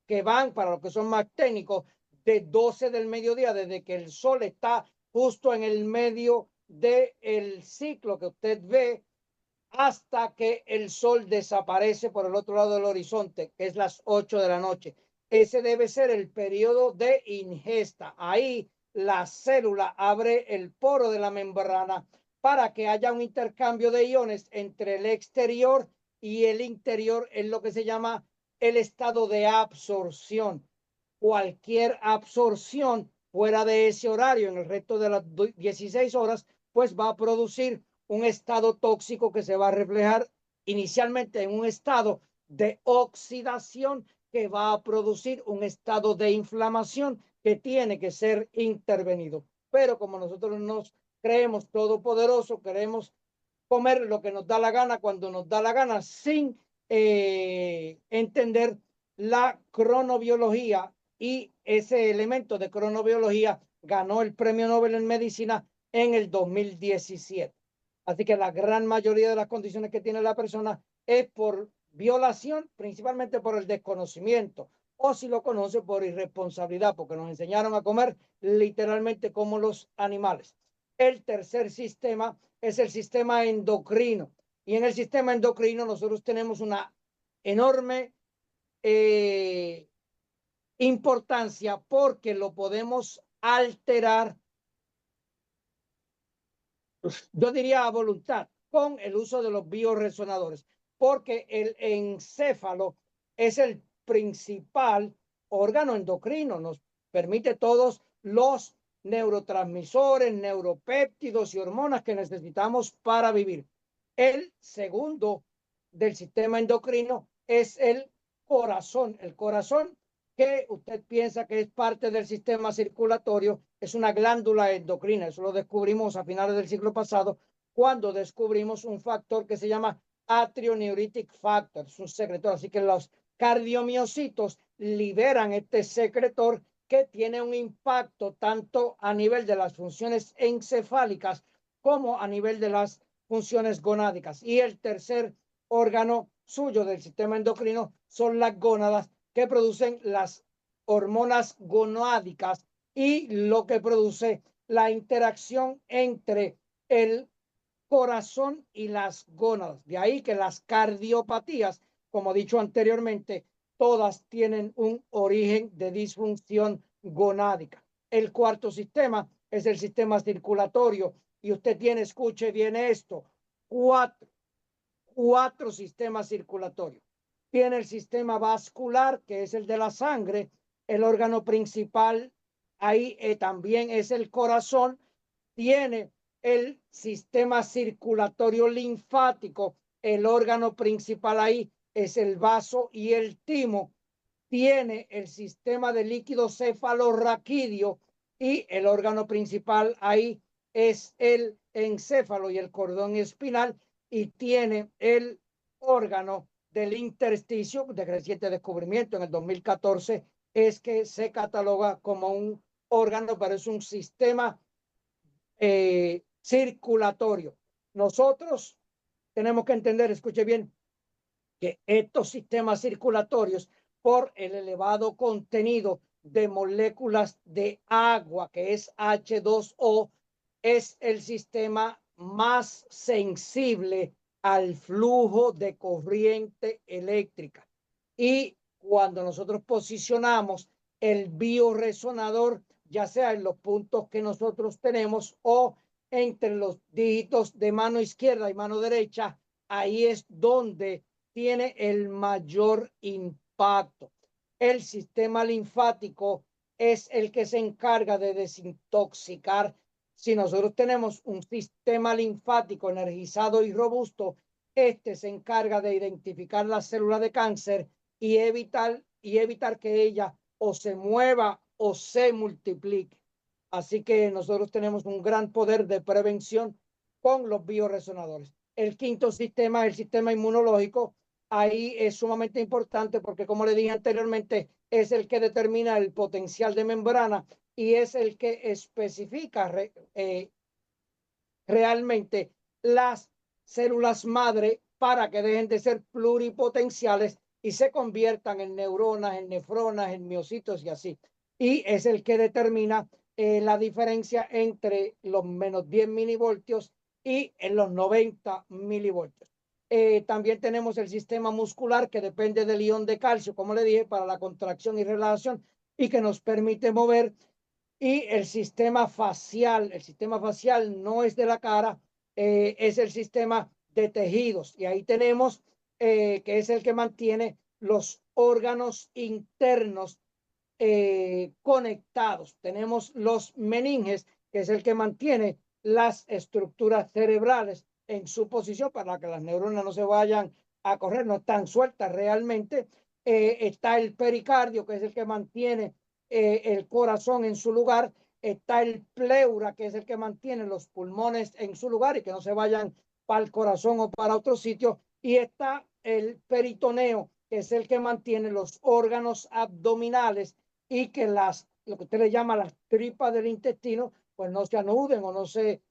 que van, para los que son más técnicos, de 12 del mediodía, desde que el sol está justo en el medio del ciclo que usted ve, hasta que el sol desaparece por el otro lado del horizonte, que es las 8 de la noche. Ese debe ser el periodo de ingesta. Ahí la célula abre el poro de la membrana para que haya un intercambio de iones entre el exterior y el interior en lo que se llama el estado de absorción. Cualquier absorción fuera de ese horario en el resto de las 16 horas, pues va a producir un estado tóxico que se va a reflejar inicialmente en un estado de oxidación que va a producir un estado de inflamación que tiene que ser intervenido. Pero como nosotros nos creemos todopoderosos, queremos comer lo que nos da la gana cuando nos da la gana sin entender la cronobiología, y ese elemento de cronobiología ganó el premio Nobel en medicina en el 2017. Así que la gran mayoría de las condiciones que tiene la persona es por violación, principalmente por el desconocimiento, o si lo conoce por irresponsabilidad, porque nos enseñaron a comer literalmente como los animales. El tercer sistema es el sistema endocrino. Y en el sistema endocrino nosotros tenemos una enorme importancia porque lo podemos alterar, yo diría a voluntad, con el uso de los bioresonadores, porque el encéfalo es el principal órgano endocrino, nos permite todos los neurotransmisores, neuropéptidos y hormonas que necesitamos para vivir. El segundo del sistema endocrino es el corazón que usted piensa que es parte del sistema circulatorio, es una glándula endocrina. Eso lo descubrimos a finales del siglo pasado, cuando descubrimos un factor que se llama atrioneuritic factor, es un secretor. Así que los cardiomiocitos liberan este secretor que tiene un impacto tanto a nivel de las funciones encefálicas como a nivel de las funciones gonádicas. Y el tercer órgano suyo del sistema endocrino son las gónadas, que producen las hormonas gonádicas y lo que produce la interacción entre el corazón y las gónadas. De ahí que las cardiopatías, como he dicho anteriormente, todas tienen un origen de disfunción gonádica. El cuarto sistema es el sistema circulatorio y usted tiene, escuche bien esto, cuatro sistemas circulatorios. Tiene el sistema vascular, que es el de la sangre, el órgano principal, ahí también es el corazón. Tiene el sistema circulatorio linfático, el órgano principal ahí es el vaso y el timo. Tiene el sistema de líquido cefalorraquídeo y el órgano principal ahí es el encéfalo y el cordón espinal, y tiene el órgano del intersticio, de reciente descubrimiento en el 2014, es que se cataloga como un órgano, pero es un sistema circulatorio. Nosotros tenemos que entender, escuche bien, que estos sistemas circulatorios, por el elevado contenido de moléculas de agua, que es H2O, es el sistema más sensible al flujo de corriente eléctrica. Y cuando nosotros posicionamos el bioresonador, ya sea en los puntos que nosotros tenemos o entre los dígitos de mano izquierda y mano derecha, ahí es donde tiene el mayor impacto. El sistema linfático es el que se encarga de desintoxicar. Si nosotros tenemos un sistema linfático energizado y robusto, este se encarga de identificar las células de cáncer y evitar que ella o se mueva o se multiplique. Así que nosotros tenemos un gran poder de prevención con los bioresonadores. El quinto sistema es el sistema inmunológico. Ahí es sumamente importante porque, como le dije anteriormente, es el que determina el potencial de membrana y es el que especifica realmente las células madre para que dejen de ser pluripotenciales y se conviertan en neuronas, en nefronas, en miocitos y así. Y es el que determina la diferencia entre los menos 10 milivoltios y en los 90 milivoltios. También tenemos el sistema muscular, que depende del ion de calcio, como le dije, para la contracción y relajación, y que nos permite mover. Y el sistema facial no es de la cara, es el sistema de tejidos. Y ahí tenemos que es el que mantiene los órganos internos conectados. Tenemos los meninges, que es el que mantiene las estructuras cerebrales en su posición para que las neuronas no se vayan a correr, no están sueltas realmente. Está el pericardio, que es el que mantiene el corazón en su lugar. Está el pleura, que es el que mantiene los pulmones en su lugar y que no se vayan para el corazón o para otro sitio. Y está el peritoneo, que es el que mantiene los órganos abdominales y que lo que usted le llama las tripas del intestino, pues no se anuden o no se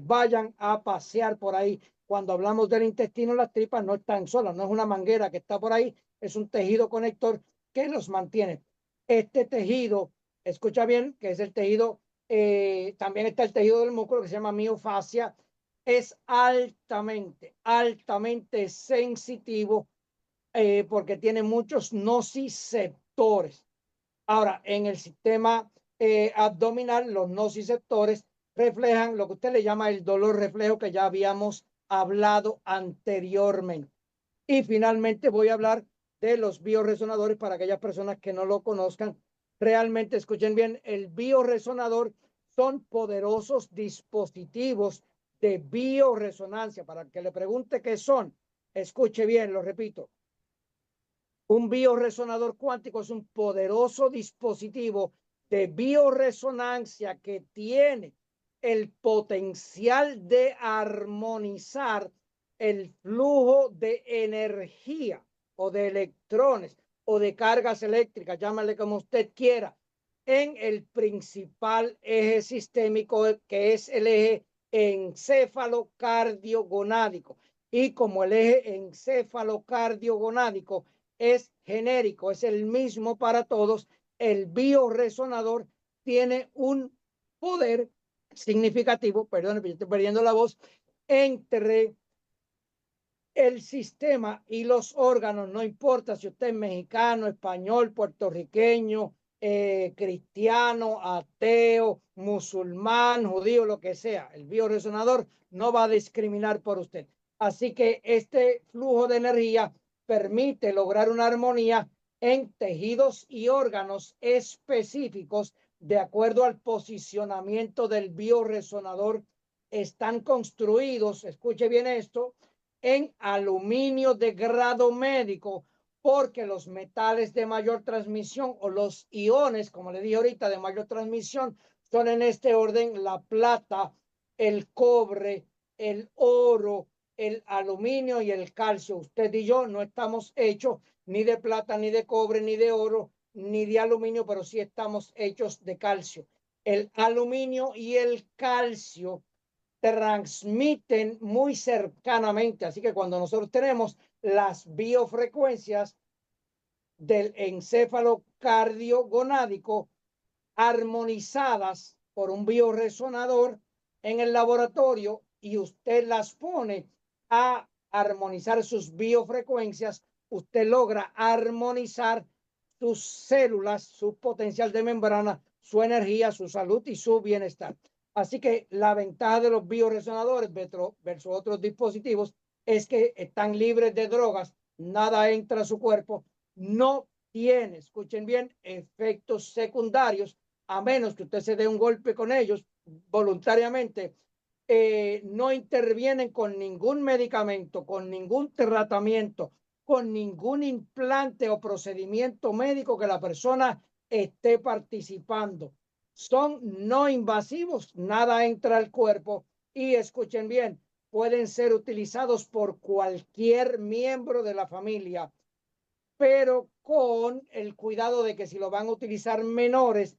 vayan a pasear por ahí. Cuando hablamos del intestino, las tripas no están solas, no es una manguera que está por ahí, es un tejido conector que los mantiene. Este tejido, escucha bien, que es el tejido, también está el tejido del músculo que se llama miofascia, es altamente sensitivo porque tiene muchos nociceptores. Ahora, en el sistema abdominal, los nociceptores reflejan lo que usted le llama el dolor reflejo que ya habíamos hablado anteriormente. Y finalmente voy a hablar de los bioresonadores para aquellas personas que no lo conozcan. Realmente escuchen bien, el bioresonador son poderosos dispositivos de bioresonancia. Para que le pregunte qué son, escuche bien, lo repito. Un bioresonador cuántico es un poderoso dispositivo de bioresonancia que tiene el potencial de armonizar el flujo de energía o de electrones o de cargas eléctricas, llámale como usted quiera, en el principal eje sistémico que es el eje encéfalo-cardiogonádico. Y como el eje encéfalo-cardiogonádico es genérico, es el mismo para todos, el bioresonador tiene un poder significativo, perdón, estoy perdiendo la voz, entre el sistema y los órganos, no importa si usted es mexicano, español, puertorriqueño, cristiano, ateo, musulmán, judío, lo que sea, el bioresonador no va a discriminar por usted. Así que este flujo de energía permite lograr una armonía en tejidos y órganos específicos de acuerdo al posicionamiento del bioresonador. Están construidos, escuche bien esto, en aluminio de grado médico, porque los metales de mayor transmisión o los iones, como le dije ahorita, de mayor transmisión, son en este orden la plata, el cobre, el oro, el aluminio y el calcio. Usted y yo no estamos hechos ni de plata, ni de cobre, ni de oro, ni de aluminio, pero sí estamos hechos de calcio. El aluminio y el calcio transmiten muy cercanamente. Así que cuando nosotros tenemos las biofrecuencias del encéfalo cardiogonádico armonizadas por un bioresonador en el laboratorio y usted las pone a armonizar sus biofrecuencias, usted logra armonizar sus células, su potencial de membrana, su energía, su salud y su bienestar. Así que la ventaja de los bioresonadores versus otros dispositivos es que están libres de drogas, nada entra a su cuerpo, no tiene, escuchen bien, efectos secundarios, a menos que usted se dé un golpe con ellos voluntariamente. No intervienen con ningún medicamento, con ningún tratamiento, con ningún implante o procedimiento médico que la persona esté participando. Son no invasivos, nada entra al cuerpo y escuchen bien, pueden ser utilizados por cualquier miembro de la familia, pero con el cuidado de que si lo van a utilizar menores,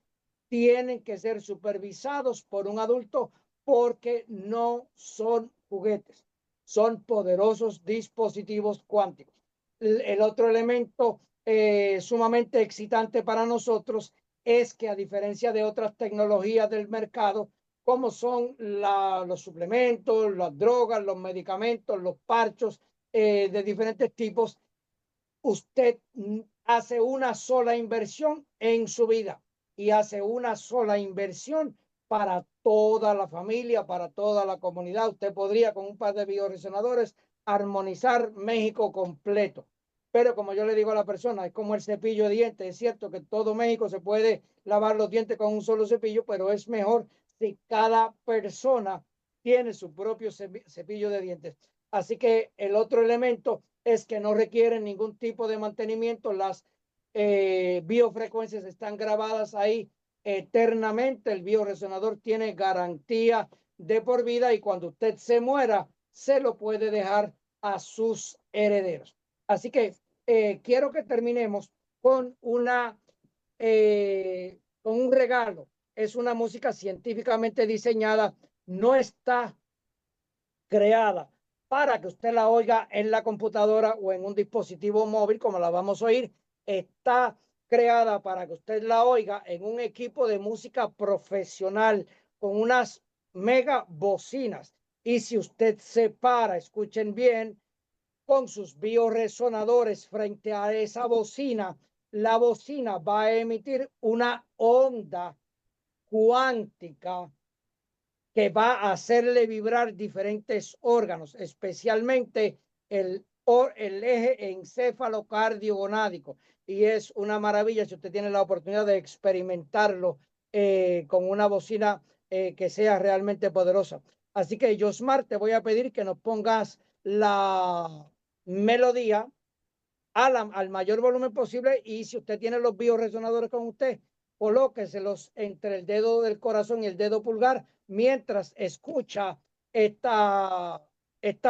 tienen que ser supervisados por un adulto porque no son juguetes, son poderosos dispositivos cuánticos. El otro elemento sumamente excitante para nosotros es que a diferencia de otras tecnologías del mercado, como son los suplementos, las drogas, los medicamentos, los parchos de diferentes tipos, usted hace una sola inversión en su vida y hace una sola inversión para toda la familia, para toda la comunidad. Usted podría con un par de bioresonadores armonizar México completo. Pero como yo le digo a la persona, es como el cepillo de dientes. Es cierto que todo México se puede lavar los dientes con un solo cepillo, pero es mejor si cada persona tiene su propio cepillo de dientes. Así que el otro elemento es que no requieren ningún tipo de mantenimiento. Las biofrecuencias están grabadas ahí eternamente. El bioresonador tiene garantía de por vida y cuando usted se muera, se lo puede dejar a sus herederos. Así que quiero que terminemos con con un regalo. Es una música científicamente diseñada, no está creada para que usted la oiga en la computadora o en un dispositivo móvil, como la vamos a oír. Está creada para que usted la oiga en un equipo de música profesional con unas mega bocinas. Y si usted se para, escuchen bien, con sus bioresonadores frente a esa bocina, la bocina va a emitir una onda cuántica que va a hacerle vibrar diferentes órganos, especialmente el eje encéfalo-cardio-gonádico. Y es una maravilla si usted tiene la oportunidad de experimentarlo con una bocina que sea realmente poderosa. Así que, Josmar, te voy a pedir que nos pongas la melodía al mayor volumen posible, y si usted tiene los bioresonadores con usted, colóqueselos entre el dedo del corazón y el dedo pulgar mientras escucha esta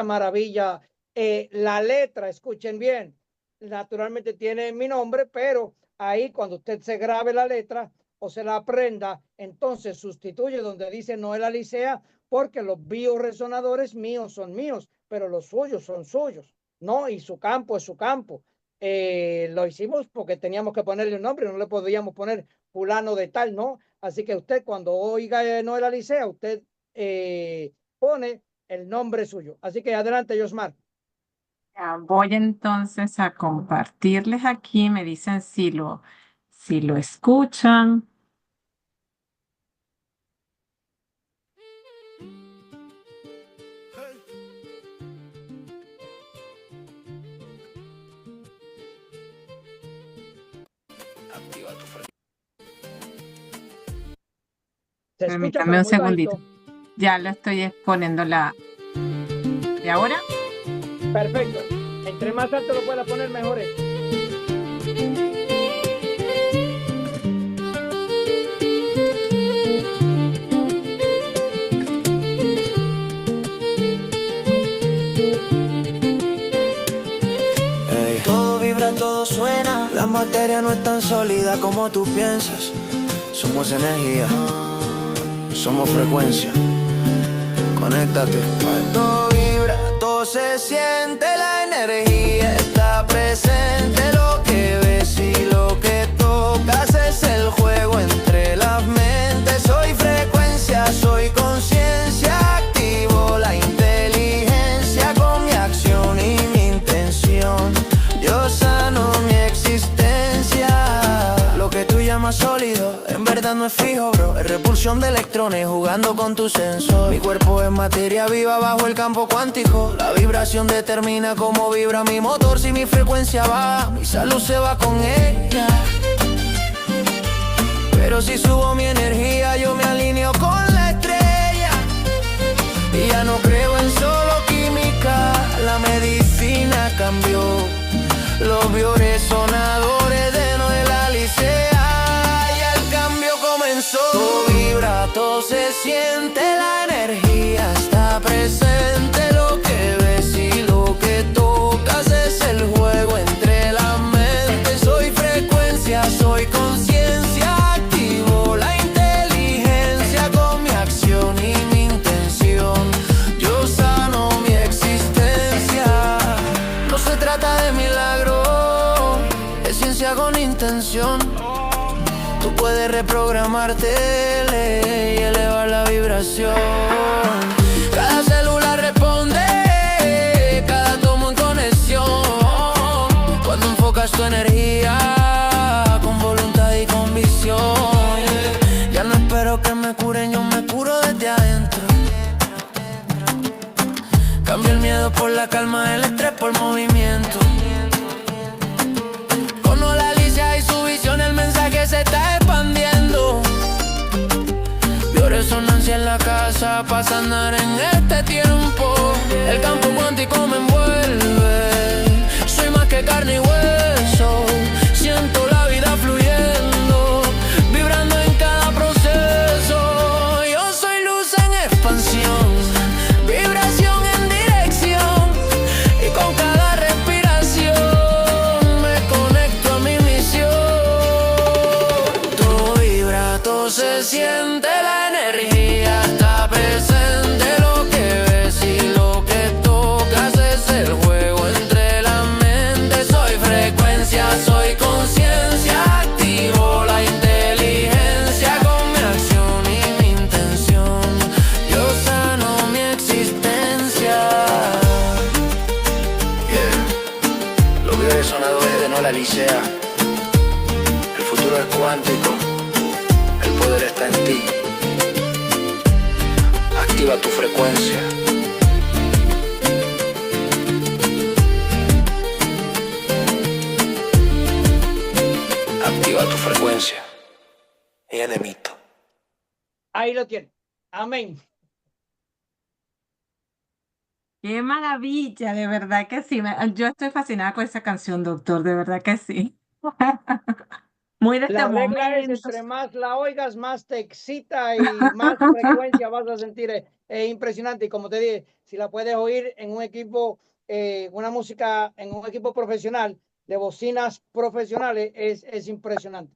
maravilla. La letra, escuchen bien, naturalmente tiene mi nombre, pero ahí cuando usted se grabe la letra o se la aprenda, entonces sustituye donde dice Noel Alicea, porque los bioresonadores míos son míos, pero los suyos son suyos, ¿no? Y su campo es su campo. Lo hicimos porque teníamos que ponerle un nombre, no le podíamos poner fulano de tal, ¿no? Así que usted cuando oiga Noel Alicea, usted pone el nombre suyo. Así que adelante, Josmar. Voy entonces a compartirles aquí, me dicen si lo escuchan. Se escucha, Permítame pero un muy segundito. bajito. Ya lo estoy poniendo la... ¿Y ahora? Perfecto. Entre más alto lo pueda poner, mejor es. Hey. Todo vibra, todo suena. La materia no es tan sólida como tú piensas. Somos energía, somos frecuencia. Conéctate. Todo vibra, todo se siente. La energía está presente. Lo que ves y lo que tocas es el juego entre las mentes. Soy frecuencia, soy conciencia. Activo la inteligencia con mi acción y mi intención. Yo sano mi existencia. Lo que tú llamas sólido en verdad no es fijo, bro. Es repulsión de electrones jugando con tu sensor. Mi cuerpo es materia viva bajo el campo cuántico. La vibración determina cómo vibra mi motor. Si mi frecuencia va, mi salud se va con ella. Pero si subo mi energía, yo me alineo con la estrella. Y ya no creo en solo química. La medicina cambió. Los bioresonadores de Noel Alicea. Y el cambio comenzó. Todo vibra, todo se siente. La energía está presente. Lo que ves y lo que tocas es el juego entre las mentes. Soy frecuencia, soy conciencia. Activo la inteligencia con mi acción y mi intención. Yo sano mi existencia. No se trata de milagro, es ciencia con intención. Tú puedes reprogramarte y elevar la vibración. Cada célula responde, cada átomo en conexión. Cuando enfocas tu energía con voluntad y con visión. Ya no espero que me curen, yo me curo desde adentro. Cambio el miedo por la calma, el estrés por movimiento. Con Noel Alicea y su visión, el mensaje se está expandiendo. Bioresonancia en la casa para sanar en este tiempo. El campo cuántico me envuelve. Soy más que carne y hueso. Siento la vida fluyendo, vibrando en cada proceso. Yo soy luz en expansión, vibración en dirección. Y con cada respiración me conecto a mi misión. Todo vibra, todo se siente. La energía está presente. Lo que ves y lo que tocas es el juego entre las mentes. Soy frecuencia, soy conciencia. Activo la inteligencia con mi acción y mi intención. Yo sano mi existencia. Los bioresonadores de Noel Alicea. Activa tu frecuencia. Activa tu frecuencia. Ella de mito. Ahí lo tiene. Amén. Qué maravilla, de verdad que sí. Yo estoy fascinada con esa canción, doctor, de verdad que sí. Muy de este La regla es, momento. entre más la oigas, más te excita y más frecuencia vas a sentir. Impresionante. Y como te dije, si la puedes oír en un equipo, una música en un equipo profesional, de bocinas profesionales, es impresionante.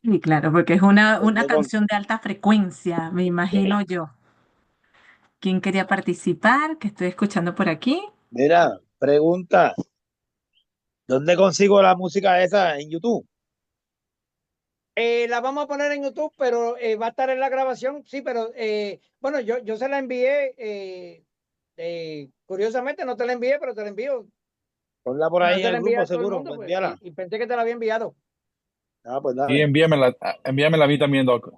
Sí, claro, porque es una ¿Dónde con- canción de alta frecuencia, me imagino yo. ¿Quién quería participar? Que estoy escuchando por aquí. Mira, pregunta, ¿dónde consigo la música esa en YouTube? La vamos a poner en YouTube, pero va a estar en la grabación. Sí, pero bueno, yo se la envié. Curiosamente no te la envié, pero te la envío. Ponla por No ahí se en la el envía grupo a todo el seguro, mundo, pues pues, envíala. y pensé que te la había enviado. Ah, pues Y dale. envíamela a mí también, Doc,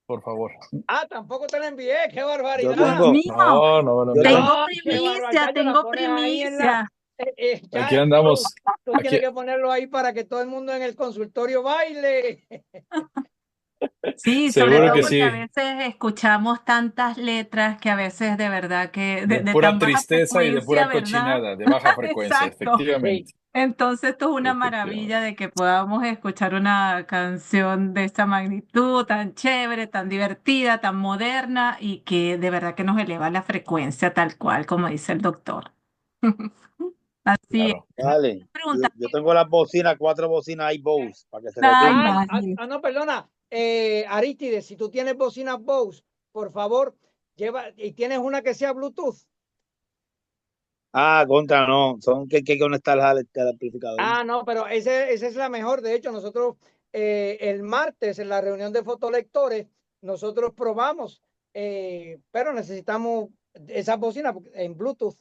por favor. Ah, tampoco te la envié, qué Yo Dios barbaridad. tengo, mío, yo tengo, tengo No, qué primicia, barbaridad, yo la tengo pones ahí en la. primicia. Aquí Ya, andamos. tú Aquí, tienes que ponerlo ahí para que todo el mundo en el consultorio baile. Sí, sobre seguro todo que Oye, porque a sí. veces escuchamos tantas letras que a veces de verdad que De de pura tan baja tristeza y de frecuencia, pura ¿verdad? cochinada, de baja frecuencia, Exacto. sí, efectivamente. Entonces, esto es una maravilla Efectivamente. de que podamos escuchar una canción de esta magnitud, tan chévere, tan divertida, tan moderna y que de verdad que nos eleva la frecuencia tal cual, como dice el doctor. Así es. Claro. dale. Pregunta, Yo tengo las bocinas, 4 bocinas iBose, para que se le ay, tenga. imagínate. no, perdona. Aristides, si tú tienes bocinas Bose, por favor, lleva y tienes una que sea Bluetooth. Ah, contra no, son que hay que conectarlas al amplificador. No, pero esa es la mejor. De hecho, nosotros el martes en la reunión de fotolectores, nosotros probamos, pero necesitamos esa bocina en Bluetooth.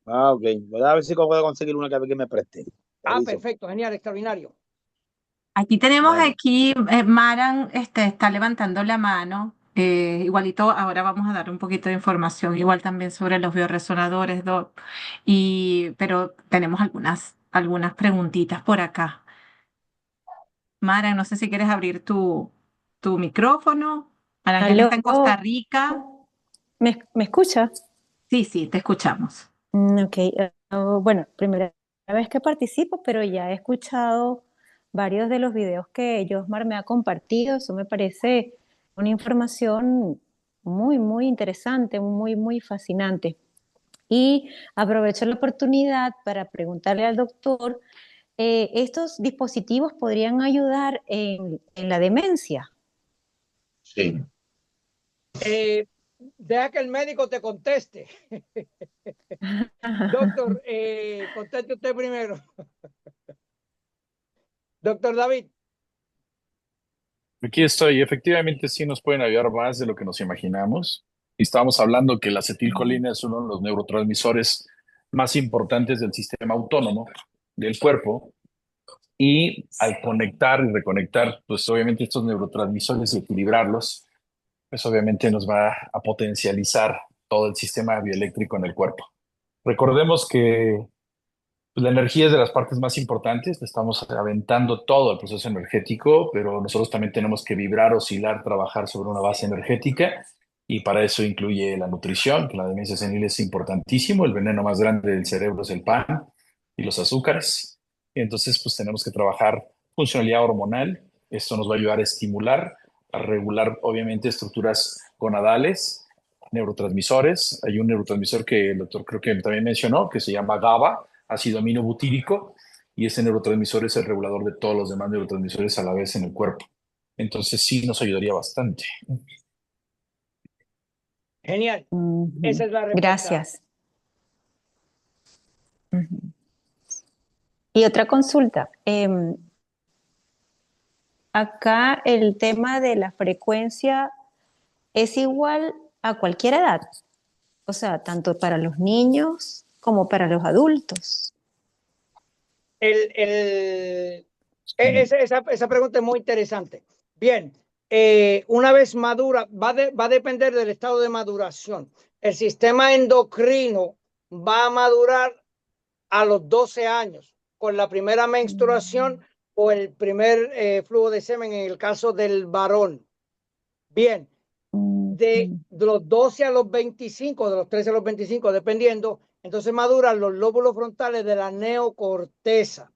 Ah, ok. Voy a ver si puedo conseguir una que me preste. Te aviso. Perfecto, genial, extraordinario. Aquí tenemos Dale. aquí, Maran está levantando la mano. Igualito, ahora vamos a dar un poquito de información, igual también sobre los bioresonadores, Doc. Pero tenemos algunas preguntitas por acá. Maran, no sé si quieres abrir tu micrófono. Arangel Aló, está en Costa Rica. ¿me escucha? Sí, sí, te escuchamos. Ok, bueno, primera vez que participo, pero ya he escuchado varios de los videos que Josmar me ha compartido. Eso me parece una información muy, muy interesante, muy, muy fascinante. Y aprovecho la oportunidad para preguntarle al doctor, ¿estos dispositivos podrían ayudar en la demencia? Sí. Deja que el médico te conteste. Doctor, conteste usted primero. Doctor David. Aquí estoy. Efectivamente, sí nos pueden ayudar más de lo que nos imaginamos. Y estábamos hablando que la acetilcolina es uno de los neurotransmisores más importantes del sistema autónomo del cuerpo. Y al conectar y reconectar, pues obviamente estos neurotransmisores y equilibrarlos, pues obviamente nos va a potencializar todo el sistema bioeléctrico en el cuerpo. Recordemos que pues, la energía es de las partes más importantes, estamos aventando todo el proceso energético, pero nosotros también tenemos que vibrar, oscilar, trabajar sobre una base energética y para eso incluye la nutrición, que la demencia senil es importantísimo, el veneno más grande del cerebro es el pan y los azúcares, y entonces pues tenemos que trabajar funcionalidad hormonal, esto nos va a ayudar a estimular, a regular obviamente estructuras gonadales, neurotransmisores, hay un neurotransmisor que el doctor creo que también mencionó, que se llama GABA, ácido aminobutírico, y ese neurotransmisor es el regulador de todos los demás neurotransmisores a la vez en el cuerpo. Entonces sí nos ayudaría bastante. Genial. Esa Ujú. es la respuesta. Gracias. Ujú. Y otra consulta. Acá el tema de la frecuencia es igual a cualquier edad, o sea, tanto para los niños como para los adultos. Esa pregunta es muy interesante. Bien, una vez madura, va a depender del estado de maduración. El sistema endocrino va a madurar a los 12 años con la primera menstruación o el primer flujo de semen en el caso del varón. Bien, de los 12 a los 25, de los 13 a los 25, dependiendo, entonces maduran los lóbulos frontales de la neocorteza.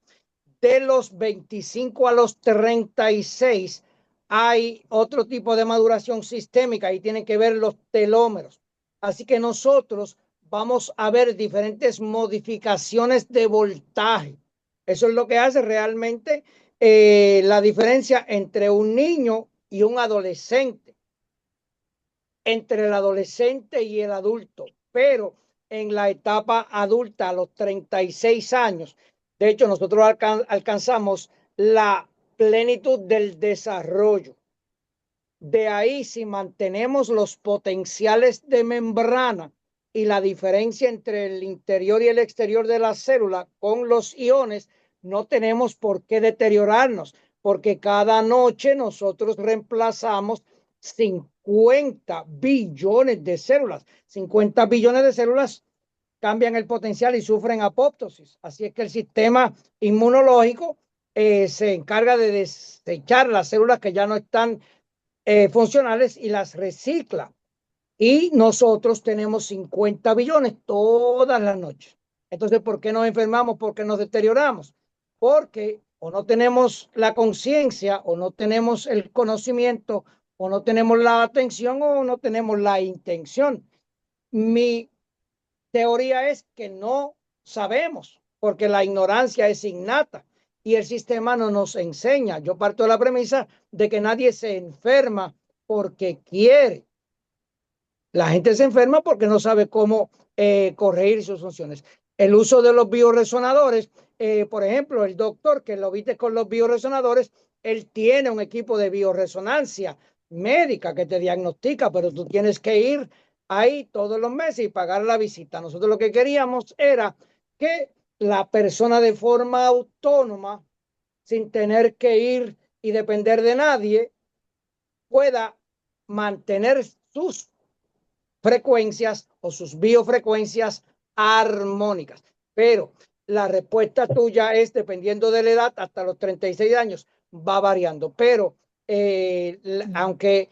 De los 25 a los 36 hay otro tipo de maduración sistémica y tienen que ver los telómeros. Así que nosotros vamos a ver diferentes modificaciones de voltaje. Eso es lo que hace realmente la diferencia entre un niño y un adolescente, entre el adolescente y el adulto, pero en la etapa adulta a los 36 años, de hecho nosotros alcanzamos la plenitud del desarrollo. De ahí, si mantenemos los potenciales de membrana y la diferencia entre el interior y el exterior de la célula con los iones, no tenemos por qué deteriorarnos, porque cada noche nosotros reemplazamos 50 billones de células. 50 billones de células cambian el potencial y sufren apoptosis. Así es que el sistema inmunológico se encarga de desechar las células que ya no están funcionales y las recicla. Y nosotros tenemos 50 billones todas las noches. Entonces, ¿por qué nos enfermamos? ¿Por qué nos deterioramos? Porque o no tenemos la conciencia, o no tenemos el conocimiento, o no tenemos la atención, o no tenemos la intención. Mi teoría es que no sabemos, porque la ignorancia es innata y el sistema no nos enseña. Yo parto de la premisa de que nadie se enferma porque quiere. La gente se enferma porque no sabe cómo corregir sus funciones. El uso de los bioresonadores, por ejemplo, el doctor que lo viste con los bioresonadores, él tiene un equipo de bioresonancia médica que te diagnostica, pero tú tienes que ir ahí todos los meses y pagar la visita. Nosotros lo que queríamos era que la persona de forma autónoma, sin tener que ir y depender de nadie, pueda mantener sus frecuencias o sus biofrecuencias armónicas. Pero la respuesta tuya es, dependiendo de la edad, hasta los 36 años, va variando. Pero aunque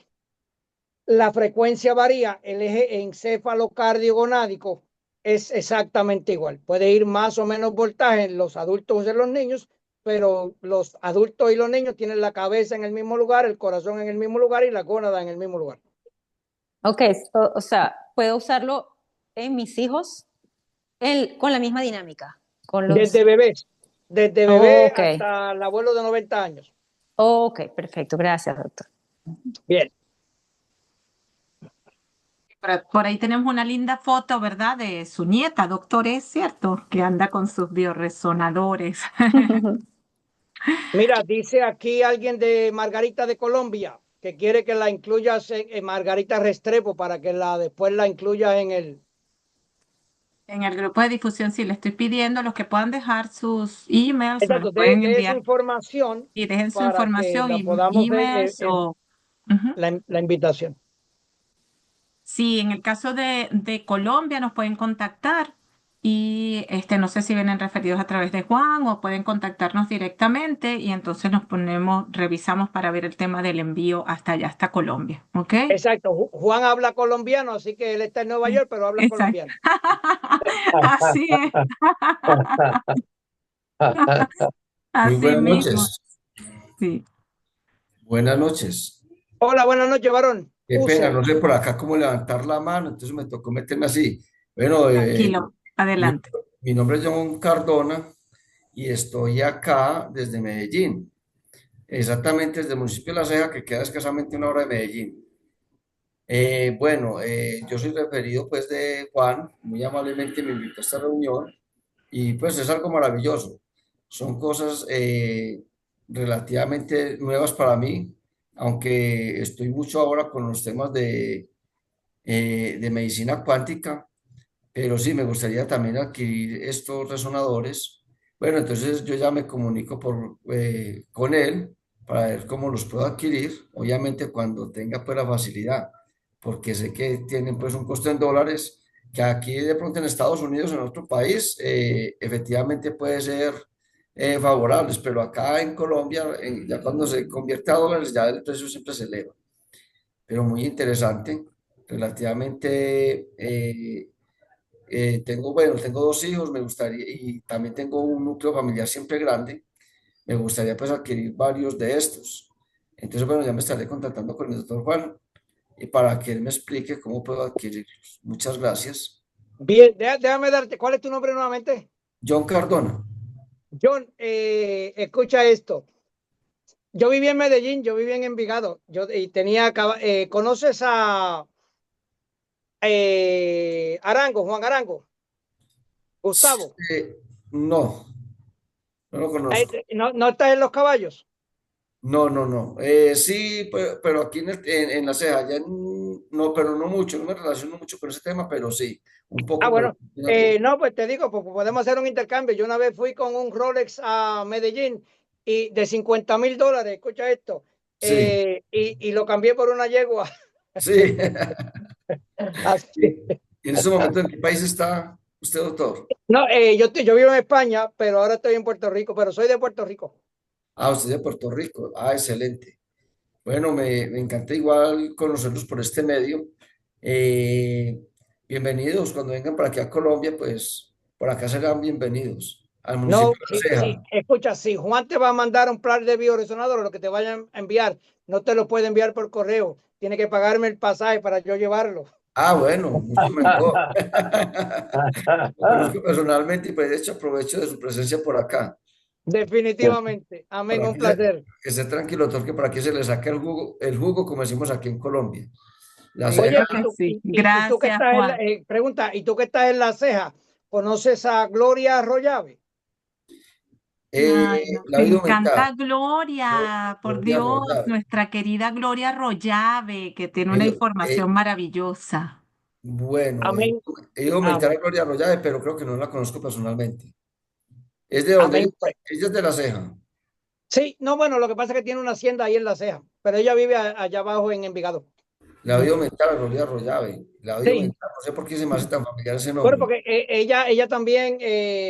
la frecuencia varía, el eje encéfalo-cardio-gonádico es exactamente igual. Puede ir más o menos voltaje en los adultos y en los niños, pero los adultos y los niños tienen la cabeza en el mismo lugar, el corazón en el mismo lugar y la gónada en el mismo lugar. Ok, o sea, puedo usarlo en mis hijos con la misma dinámica. Desde bebés, desde bebé Ok, hasta el abuelo de 90 años. ok, perfecto, gracias, doctor. Bien. Por ahí tenemos una linda foto, ¿verdad? De su nieta, doctor, es cierto, que anda con sus bioresonadores. Mira, dice aquí alguien de Margarita de Colombia que quiere que la incluyas en Margarita Restrepo para que después la incluyas en el... En el grupo de difusión, sí, le estoy pidiendo a los que puedan dejar sus emails, me los Exacto, pueden de esa enviar información y dejen su para que información la y podamos emails o... Ujú. la invitación. Sí, en el caso de Colombia nos pueden contactar y no sé si vienen referidos a través de Juan o pueden contactarnos directamente y entonces nos ponemos, revisamos para ver el tema del envío hasta allá, hasta Colombia, ¿ok? Exacto, Juan habla colombiano, así que él está en Nueva Sí, York, pero habla exacto. colombiano. Así es, Muy así buenas mismo, noches. sí. Buenas noches. Hola, buenas noches, varón. Qué pena, Use. no sé por acá cómo levantar la mano, entonces me tocó meterme así. Bueno, Tranquilo, mi, adelante. mi nombre es John Cardona y estoy acá desde Medellín, exactamente desde el municipio de La Ceja, que queda escasamente una hora de Medellín. Bueno, yo soy referido pues de Juan, muy amablemente me invitó a esta reunión y pues es algo maravilloso. Son cosas relativamente nuevas para mí, aunque estoy mucho ahora con los temas de medicina cuántica, pero sí me gustaría también adquirir estos resonadores. Bueno, entonces yo ya me comunico con él para ver cómo los puedo adquirir, obviamente cuando tenga pues la facilidad, porque sé que tienen pues un costo en dólares, que aquí de pronto en Estados Unidos, en otro país, efectivamente puede ser favorables, pero acá en Colombia, ya cuando se convierte a dólares, ya el precio siempre se eleva. Pero muy interesante, relativamente, tengo, bueno, tengo dos hijos, me gustaría, y también tengo un núcleo familiar siempre grande, me gustaría pues adquirir varios de estos. Entonces, bueno, ya me estaré contactando con el doctor Juan y para que él me explique cómo puedo adquirirlos. Muchas gracias. Bien, déjame darte, ¿cuál es tu nombre nuevamente? John Cardona. John, escucha esto. Yo viví en Medellín, yo viví en Envigado. Y tenía, ¿conoces a Arango, Juan Arango? Gustavo. No, no lo conozco. No, no estás en Los Caballos. No, no, no. Sí, pero aquí en la ceja, no, pero no mucho, no me relaciono mucho con ese tema, pero sí, un Ah, poco, pero bueno, no, pues te digo, pues podemos hacer un intercambio. Yo una vez fui con un Rolex a Medellín y de $50,000, escucha esto, sí, y lo cambié por una yegua. sí. Así. Y en ese momento, ¿en qué país está usted, doctor? No, yo vivo en España, pero ahora estoy en Puerto Rico, pero soy de Puerto Rico. Ah, usted es de Puerto Rico. Ah, excelente. Bueno, me encanta igual conocerlos por este medio. Eh, Bienvenidos. Cuando vengan para aquí a Colombia, pues por acá serán bienvenidos al municipio No, de La si, Ceja. escucha, si Juan te va a mandar un plan de bioresonador, lo que te vayan a enviar, no te lo puede enviar por correo. Tiene que pagarme el pasaje para yo llevarlo. Ah, bueno, mucho mejor. Lo conozco personalmente y pues de hecho aprovecho de su presencia por acá. Definitivamente. Amén, Para un placer. que esté tranquilo, doctor, que para que se le saque el jugo, como decimos aquí en Colombia. La ceja, Seguro Oye, que sí. y tú que Gracias, estás Juan. pregunta, ¿y tú que estás en La Ceja? ¿Conoces a Gloria Arroyave? Ay, nos la he oído aumentar. encanta Gloria, por Gloria Dios, Arroyave. nuestra querida Gloria Arroyave, que tiene He una ido- información maravillosa. bueno, Amén. he ido a Ah, aumentar a bueno. Gloria Arroyave, pero creo que no la conozco personalmente. ¿Es de donde ella, Amén, pues. ella es de La Ceja? Sí, no, bueno, lo que pasa es que tiene una hacienda ahí en La Ceja, pero ella vive allá abajo en Envigado. La he oído aumentar a Gloria Arroyave. La he oído Sí, aumentar. No sé por qué se me hace tan familiar ese bueno, nombre. porque ella también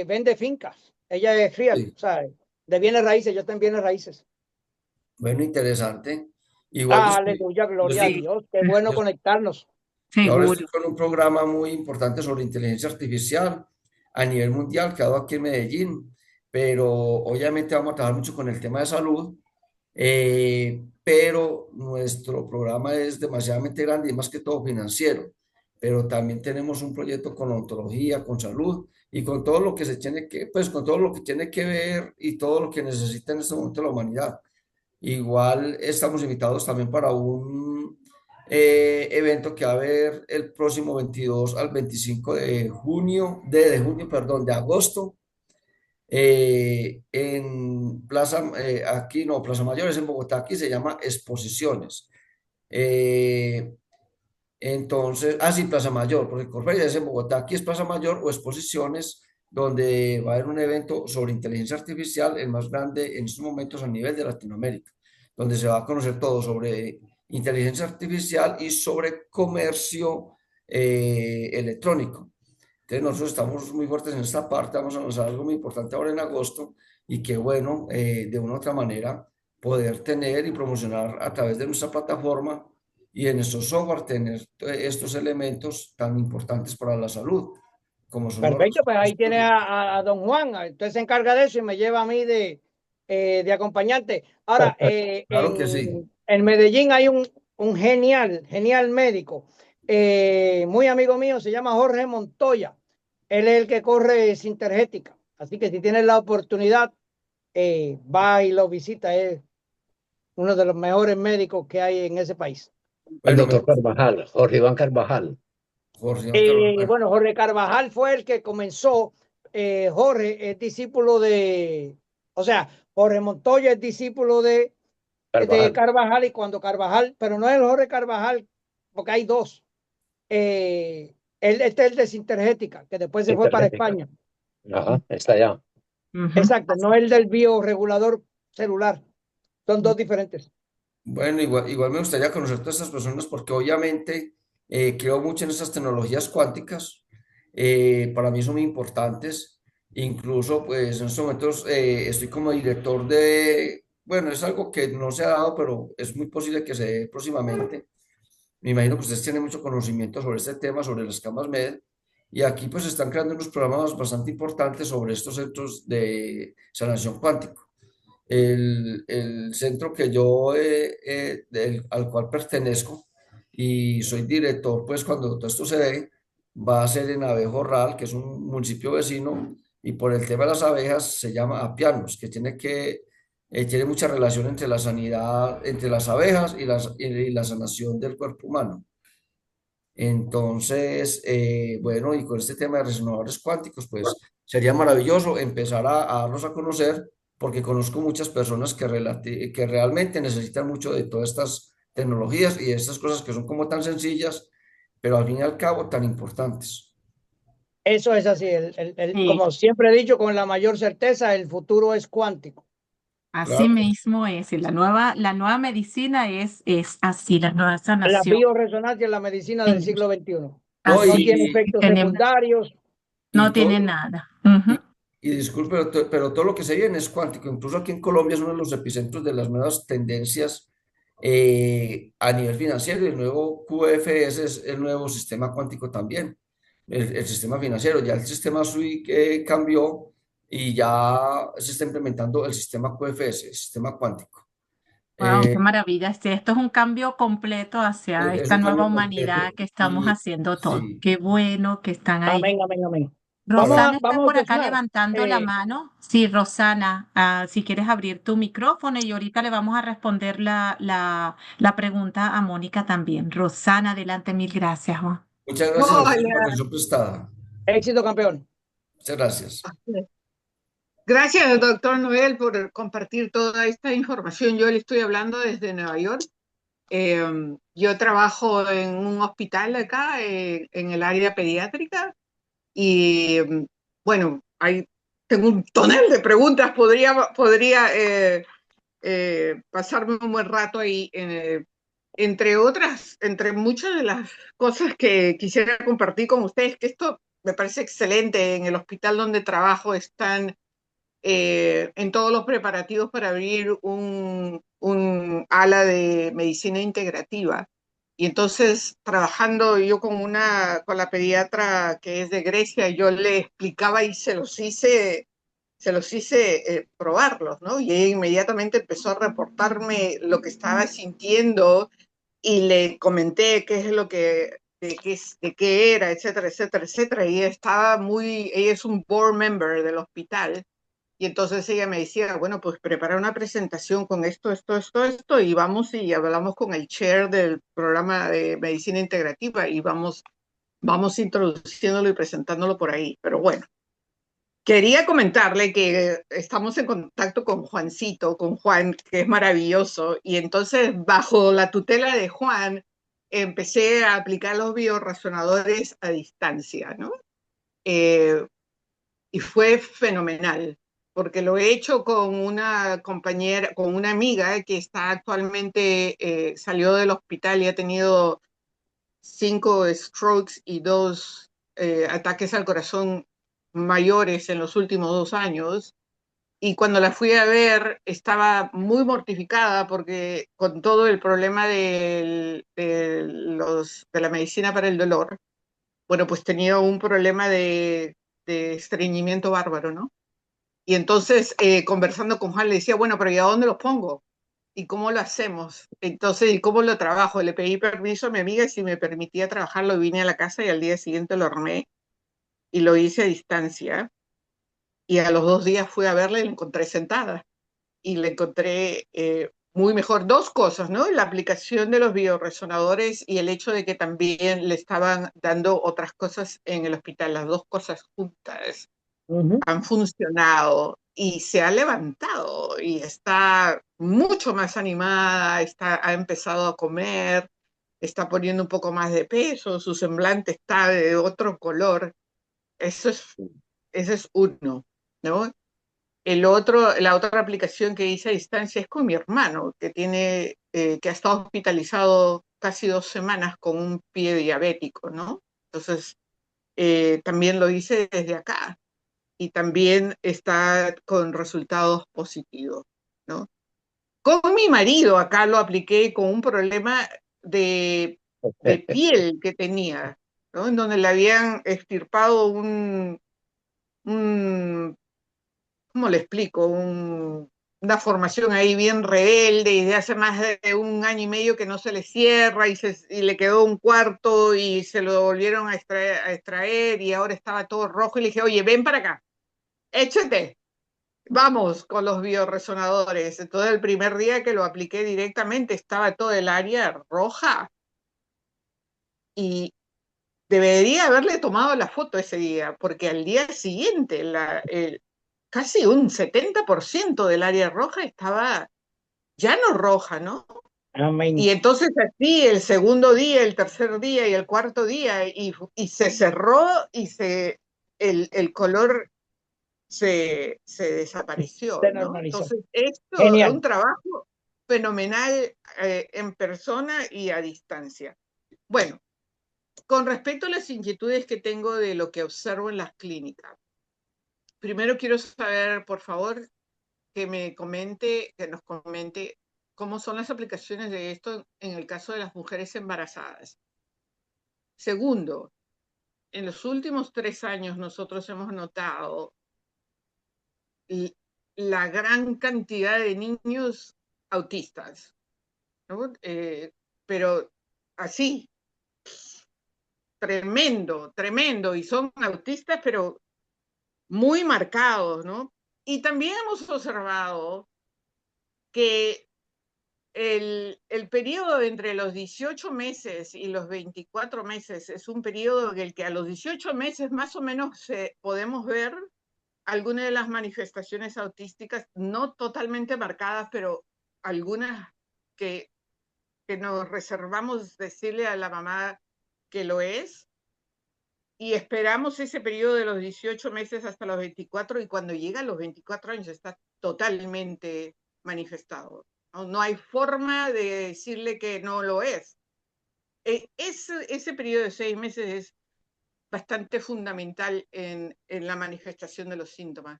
vende fincas. Ella es real, Sí. o sea, de bienes raíces, ella está en bienes raíces. Bueno, interesante. Igual Aleluya, yo gloria a Sí, estoy, Dios. Qué bueno yo conectarnos. Yo ahora estoy seguro. con un programa muy importante sobre inteligencia artificial a nivel mundial, que hago aquí en Medellín, pero obviamente vamos a trabajar mucho con el tema de salud, pero nuestro programa es demasiadamente grande y más que todo financiero, pero también tenemos un proyecto con odontología, con salud y con todo lo que se tiene que, pues con todo lo que tiene que ver y todo lo que necesita en este momento la humanidad. Igual estamos invitados también para un evento que va a haber el próximo 22 al 25 de junio, de junio, perdón, de agosto, en Plaza, aquí no, Plaza Mayores en Bogotá, aquí se llama Exposiciones. Eh, entonces, sí, Plaza Mayor, porque Corferias es en Bogotá, aquí es Plaza Mayor o Exposiciones, donde va a haber un evento sobre inteligencia artificial, el más grande en estos momentos a nivel de Latinoamérica, donde se va a conocer todo sobre inteligencia artificial y sobre comercio electrónico. Entonces, nosotros estamos muy fuertes en esta parte, vamos a lanzar algo muy importante ahora en agosto y que bueno, de una u otra manera, poder tener y promocionar a través de nuestra plataforma y en nuestro software tener estos elementos tan importantes para la salud, como son los Perfecto, pues ahí tiene resultados. a don Juan. Entonces se encarga de eso y me lleva a mí de acompañante. Ahora, Claro que sí. en Medellín hay un genial médico, muy amigo mío, se llama Jorge Montoya. Él es el que corre Sintergética. Así que si tienes la oportunidad, va y lo visita. Es uno de los mejores médicos que hay en ese país. El Bueno, doctor Carvajal, Jorge Iván Carvajal. Jorge, Carvajal. Bueno, Jorge Carvajal fue el que comenzó. Jorge es discípulo o sea, Jorge Montoya es discípulo de Carvajal, Carvajal y cuando Carvajal, pero no es el Jorge Carvajal, porque hay dos. Este es el de Sintergética, que después se fue para Intergética. España. Ajá, está allá. Ujú. Exacto, no el del bioregulador celular. Son dos diferentes. Bueno, igual me gustaría conocer todas estas personas porque obviamente creo mucho en estas tecnologías cuánticas. Para mí son muy importantes. Incluso, pues en estos momentos estoy como director de, bueno, es algo que no se ha dado, pero es muy posible que se dé próximamente. Me imagino que ustedes tienen mucho conocimiento sobre este tema, sobre las camas MED. Y aquí pues se están creando unos programas bastante importantes sobre estos centros de sanación cuántica. El centro que yo, al cual pertenezco y soy director, pues cuando todo esto se dé, va a ser en Abejorral, que es un municipio vecino, y por el tema de las abejas se llama Apianos, que tiene mucha relación entre la sanidad, entre las abejas y la sanación del cuerpo humano. Entonces, bueno, y con este tema de resonadores cuánticos, pues sería maravilloso empezar a darlos a conocer, porque conozco muchas personas que realmente necesitan mucho de todas estas tecnologías y de estas cosas que son como tan sencillas, pero al fin y al cabo tan importantes. Eso es así. Sí, Como siempre he dicho, con la mayor certeza, el futuro es cuántico. así Claro, mismo es. Y la nueva medicina es así, la nueva La sanación. bioresonancia es la medicina del Sí, siglo XXI. no, No así tiene es. Y efectos tenemos, secundarios. no y, tiene todo, nada. y, Ujú. y disculpe, pero todo lo que se viene es cuántico. Incluso aquí en Colombia es uno de los epicentros de las nuevas tendencias a nivel financiero. Y el nuevo QFS es el nuevo sistema cuántico también, el sistema financiero. Ya el sistema SWI cambió y ya se está implementando el sistema QFS, el sistema cuántico. Wow, Eh, qué maravilla. Sí, esto es un cambio completo hacia es esta un nueva cambio humanidad completo que estamos y haciendo todo. sí. Qué bueno que están ahí. Amén, amén, amén. Rosana está Vamos a por acá empezar. levantando la Eh, mano. Sí, Rosana, si quieres abrir tu micrófono y ahorita le vamos a responder la pregunta a Mónica también. Rosana, adelante, mil gracias, Juan. Muchas gracias a ustedes por la Hola, atención prestada. Éxito, campeón. Muchas gracias. gracias doctor Noel por compartir toda esta información. Yo le estoy hablando desde Nueva York. Yo trabajo en un hospital acá, en el área pediátrica y bueno, tengo un tonel de preguntas, podría pasarme un buen rato ahí. Entre otras, entre muchas de las cosas que quisiera compartir con ustedes, que esto me parece excelente. En el hospital donde trabajo están en todos los preparativos para abrir un ala de medicina integrativa. Y entonces, trabajando yo con la pediatra que es de Grecia, yo le explicaba y se los hice probarlos, ¿no? Y ella inmediatamente empezó a reportarme lo que estaba sintiendo y le comenté qué es lo que, de qué era, etcétera, etcétera, etcétera. Y ella es un board member del hospital. Y entonces ella me decía, bueno, pues prepara una presentación con esto, y vamos y hablamos con el chair del programa de medicina integrativa y vamos introduciéndolo y presentándolo por ahí. Pero bueno, quería comentarle que estamos en contacto con Juancito, con Juan, que es maravilloso, y entonces bajo la tutela de Juan empecé a aplicar los biorazonadores a distancia, ¿no? Eh, y fue fenomenal, porque lo he hecho con una compañera, con una amiga que está actualmente, salió del hospital y ha tenido 5 strokes y 2 ataques al corazón mayores en los últimos 2 años. Y cuando la fui a ver, estaba muy mortificada porque con todo el problema de la medicina para el dolor, bueno, pues tenía un problema de estreñimiento bárbaro, ¿no? Y entonces, conversando con Juan, le decía, bueno, pero ¿y a dónde los pongo? ¿Y cómo lo hacemos? Entonces, ¿y cómo lo trabajo? Le pedí permiso a mi amiga si me permitía trabajarlo y vine a la casa y al día siguiente lo armé y lo hice a distancia. Y a los 2 días fui a verla y la encontré sentada. Y la encontré muy mejor. Dos cosas, ¿no? La aplicación de los bioresonadores y el hecho de que también le estaban dando otras cosas en el hospital, las dos cosas juntas han funcionado y se ha levantado y está mucho más animada, ha empezado a comer, está poniendo un poco más de peso, su semblante está de otro color. Eso es, ese es uno, ¿no? La otra aplicación que hice a distancia es con mi hermano, que ha estado hospitalizado casi 2 semanas con un pie diabético, ¿no? Entonces, también lo hice desde acá y también está con resultados positivos, ¿no? Con mi marido acá lo apliqué con un problema de piel que tenía, ¿no? En donde le habían extirpado un ¿cómo le explico? Una formación ahí bien rebelde y de hace más de 1 año y medio que no se le cierra y le quedó un cuarto y se lo volvieron a extraer y ahora estaba todo rojo y le dije, oye, ven para acá, échate, vamos con los bioresonadores. Entonces el primer día que lo apliqué directamente estaba todo el área roja y debería haberle tomado la foto ese día, porque al día siguiente casi un 70% del área roja estaba ya no roja, ¿no? Amén. Y entonces así el segundo día, el tercer día y el cuarto día, y se cerró y el color se desapareció, Se ¿no? normalizó. Entonces esto es Genial. un trabajo fenomenal en persona y a distancia. Bueno, con respecto a las inquietudes que tengo de lo que observo en las clínicas, primero quiero saber, por favor, que nos comente cómo son las aplicaciones de esto en el caso de las mujeres embarazadas. Segundo, en los últimos 3 años nosotros hemos notado la gran cantidad de niños autistas, ¿no? Pero así, tremendo, tremendo, y son autistas, pero muy marcados, ¿no? Y también hemos observado que el periodo entre los 18 meses y los 24 meses es un periodo en el que a los 18 meses más o menos podemos ver algunas de las manifestaciones autísticas, no totalmente marcadas, pero algunas que nos reservamos decirle a la mamá que lo es, y esperamos ese periodo de los 18 meses hasta los 24, y cuando llega a los 24 años está totalmente manifestado. No hay forma de decirle que no lo es. Ese periodo de 6 meses es bastante fundamental en la manifestación de los síntomas.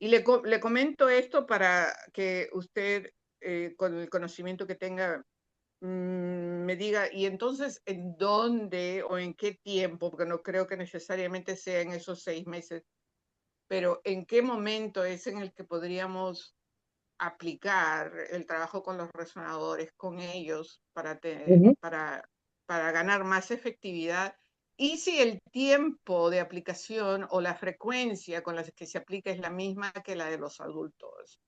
Y le comento esto para que usted, con el conocimiento que tenga, me diga, y entonces, ¿en dónde o en qué tiempo? Porque no creo que necesariamente sea en esos 6 meses, pero ¿en qué momento es en el que podríamos aplicar el trabajo con los resonadores, con ellos, para ganar más efectividad? Y si el tiempo de aplicación o la frecuencia con la que se aplica es la misma que la de los adultos,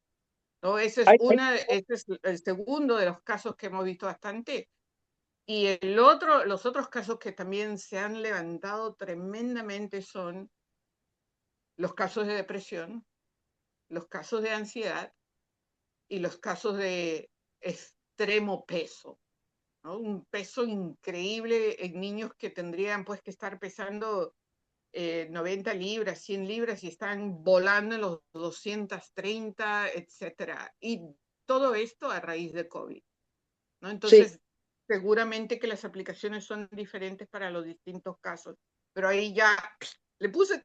¿no? Ese es el segundo de los casos que hemos visto bastante. Y los otros casos que también se han levantado tremendamente son los casos de depresión, los casos de ansiedad y los casos de extremo peso, ¿no? Un peso increíble en niños que tendrían pues que estar pesando 90 libras, 100 libras y están volando en los 230, etcétera. Y todo esto a raíz de COVID, ¿no? Entonces, Sí. seguramente que las aplicaciones son diferentes para los distintos casos, pero ahí ya le puse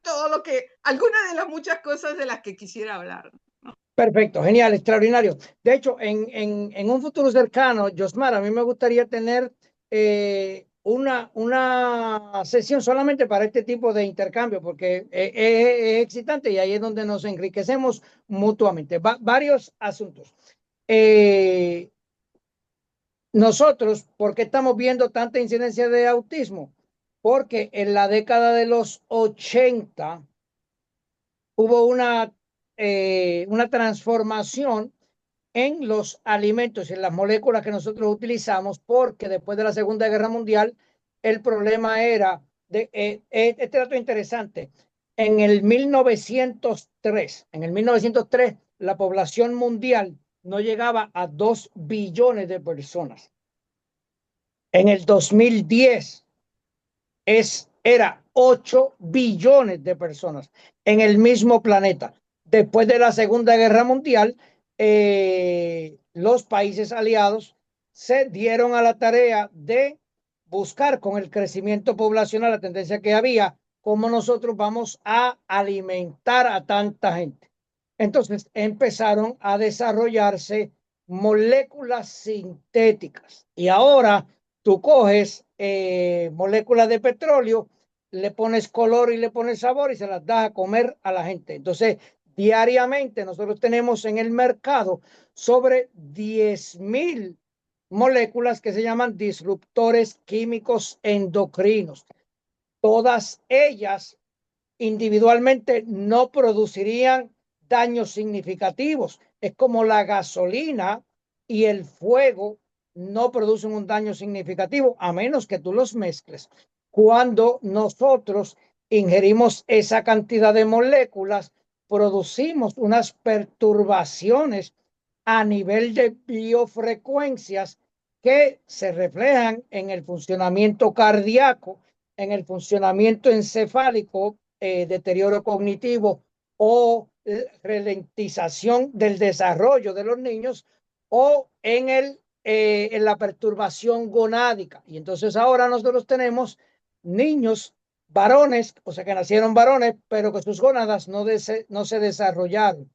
algunas de las muchas cosas de las que quisiera hablar. Perfecto, genial, extraordinario. De hecho, en un futuro cercano, Josmar, a mí me gustaría tener una sesión solamente para este tipo de intercambio, porque es excitante y ahí es donde nos enriquecemos mutuamente. Varios asuntos. Nosotros, ¿por qué estamos viendo tanta incidencia de autismo? Porque en la década de los 80 hubo una transformación en los alimentos y en las moléculas que nosotros utilizamos, porque después de la Segunda Guerra Mundial el problema era, este dato interesante, en el 1903 la población mundial no llegaba a 2 billones de personas. En el 2010 era 8 billones de personas en el mismo planeta. Después de la Segunda Guerra Mundial, los países aliados se dieron a la tarea de buscar con el crecimiento poblacional, la tendencia que había, cómo nosotros vamos a alimentar a tanta gente. Entonces empezaron a desarrollarse moléculas sintéticas y ahora tú coges moléculas de petróleo, le pones color y le pones sabor y se las das a comer a la gente. Entonces, diariamente nosotros tenemos en el mercado sobre 10.000 moléculas que se llaman disruptores químicos endocrinos. Todas ellas individualmente no producirían daños significativos. Es como la gasolina y el fuego no producen un daño significativo a menos que tú los mezcles. Cuando nosotros ingerimos esa cantidad de moléculas, producimos unas perturbaciones a nivel de biofrecuencias que se reflejan en el funcionamiento cardíaco, en el funcionamiento encefálico, deterioro cognitivo o ralentización del desarrollo de los niños o en la perturbación gonádica. Y entonces ahora nosotros tenemos niños varones, o sea que nacieron varones, pero que sus gónadas no se desarrollaron.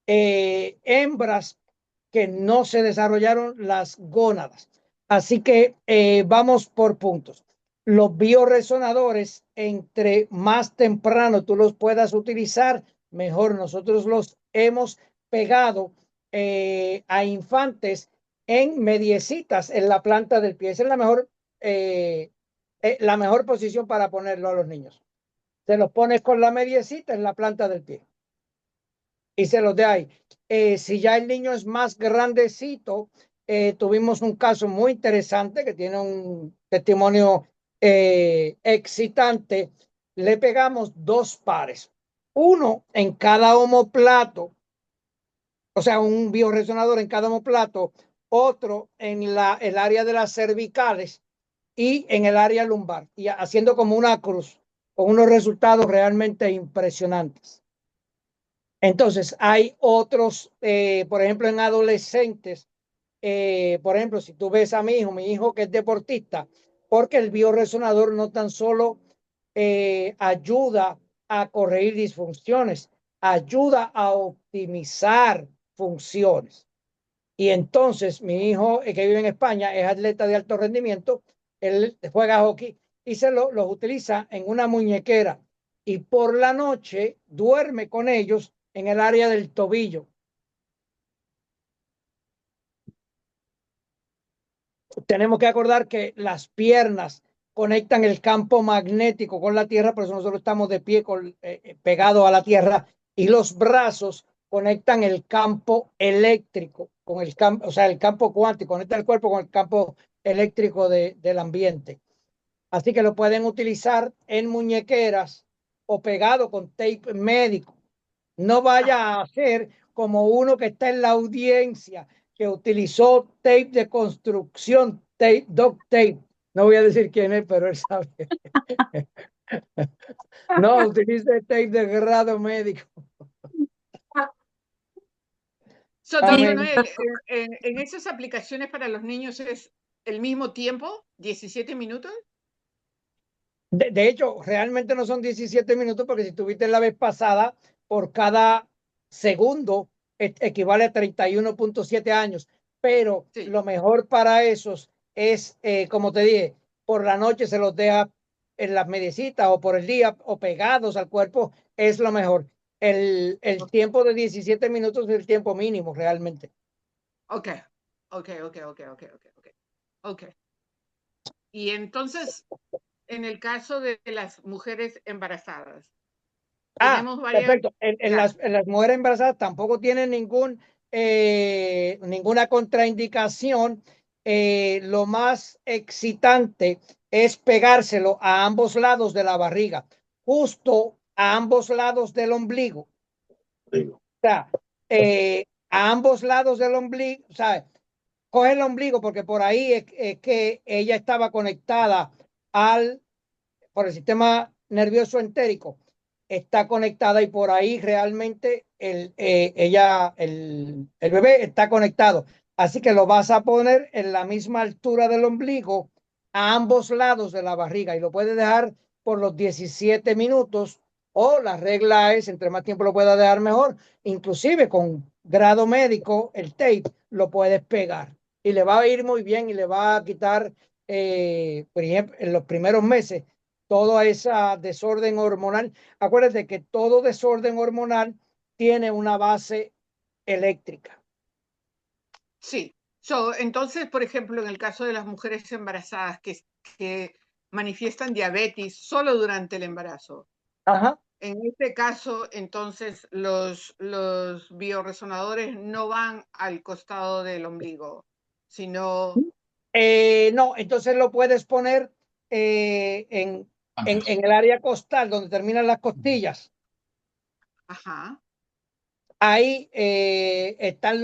Hembras que no se desarrollaron las gónadas. Así que vamos por puntos. Los bioresonadores, entre más temprano tú los puedas utilizar, mejor. Nosotros los hemos pegado a infantes en mediecitas en la planta del pie. Esa es la mejor posición para ponerlo a los niños. Se los pones con la mediecita en la planta del pie y se los de ahí. Si ya el niño es más grandecito, tuvimos un caso muy interesante que tiene un testimonio excitante. Le pegamos 2 pares, uno en cada omoplato, o sea, un bioresonador en cada omoplato, otro en el área de las cervicales y en el área lumbar, y haciendo como una cruz, con unos resultados realmente impresionantes. Entonces, hay otros, por ejemplo, en adolescentes, por ejemplo, si tú ves a mi hijo que es deportista, porque el bioresonador no tan solo ayuda a corregir disfunciones, ayuda a optimizar funciones. Y entonces mi hijo, que vive en España, es atleta de alto rendimiento, él juega hockey y los utiliza en una muñequera y por la noche duerme con ellos en el área del tobillo. Tenemos que acordar que las piernas conectan el campo magnético con la tierra, por eso nosotros estamos de pie pegado a la tierra, y los brazos conectan el campo eléctrico con el campo, o sea, el campo cuántico, conecta el cuerpo con el campo eléctrico del ambiente. Así que lo pueden utilizar en muñequeras o pegado con tape médico. No vaya a ser como uno que está en la audiencia que utilizó tape de construcción, tape, duct tape. No voy a decir quién es, pero él sabe. No, utilice tape de grado médico. Doctor Noel, en esas aplicaciones para los niños es el mismo tiempo, 17 minutos. De hecho, realmente no son 17 minutos porque si tuviste la vez pasada, por cada segundo equivale a 31.7 años. Pero sí, lo mejor para esos es, como te dije, por la noche se los deja en las medicitas o por el día o pegados al cuerpo, es lo mejor. El tiempo de 17 minutos es el tiempo mínimo realmente. Ok. Y entonces, en el caso de las mujeres embarazadas, tenemos varias... Perfecto. En las mujeres embarazadas tampoco tienen ninguna contraindicación. Lo más excitante es pegárselo a ambos lados de la barriga, justo a ambos lados del ombligo. O sea, a ambos lados del ombligo, o sea, coge el ombligo porque por ahí es que ella estaba conectada por el sistema nervioso entérico. está conectada y por ahí realmente el bebé está conectado. Así que lo vas a poner en la misma altura del ombligo a ambos lados de la barriga y lo puedes dejar por los 17 minutos o la regla es, entre más tiempo lo puedas dejar mejor, inclusive con grado médico, el tape lo puedes pegar y le va a ir muy bien y le va a quitar, por ejemplo, en los primeros meses, toda esa desorden hormonal. Acuérdate que todo desorden hormonal tiene una base eléctrica. Sí. Entonces, por ejemplo, en el caso de las mujeres embarazadas que manifiestan diabetes solo durante el embarazo, Ajá. en este caso, entonces, los bioresonadores no van al costado del ombligo, sino... No, entonces lo puedes poner en el área costal, donde terminan las costillas. Ajá. Ahí están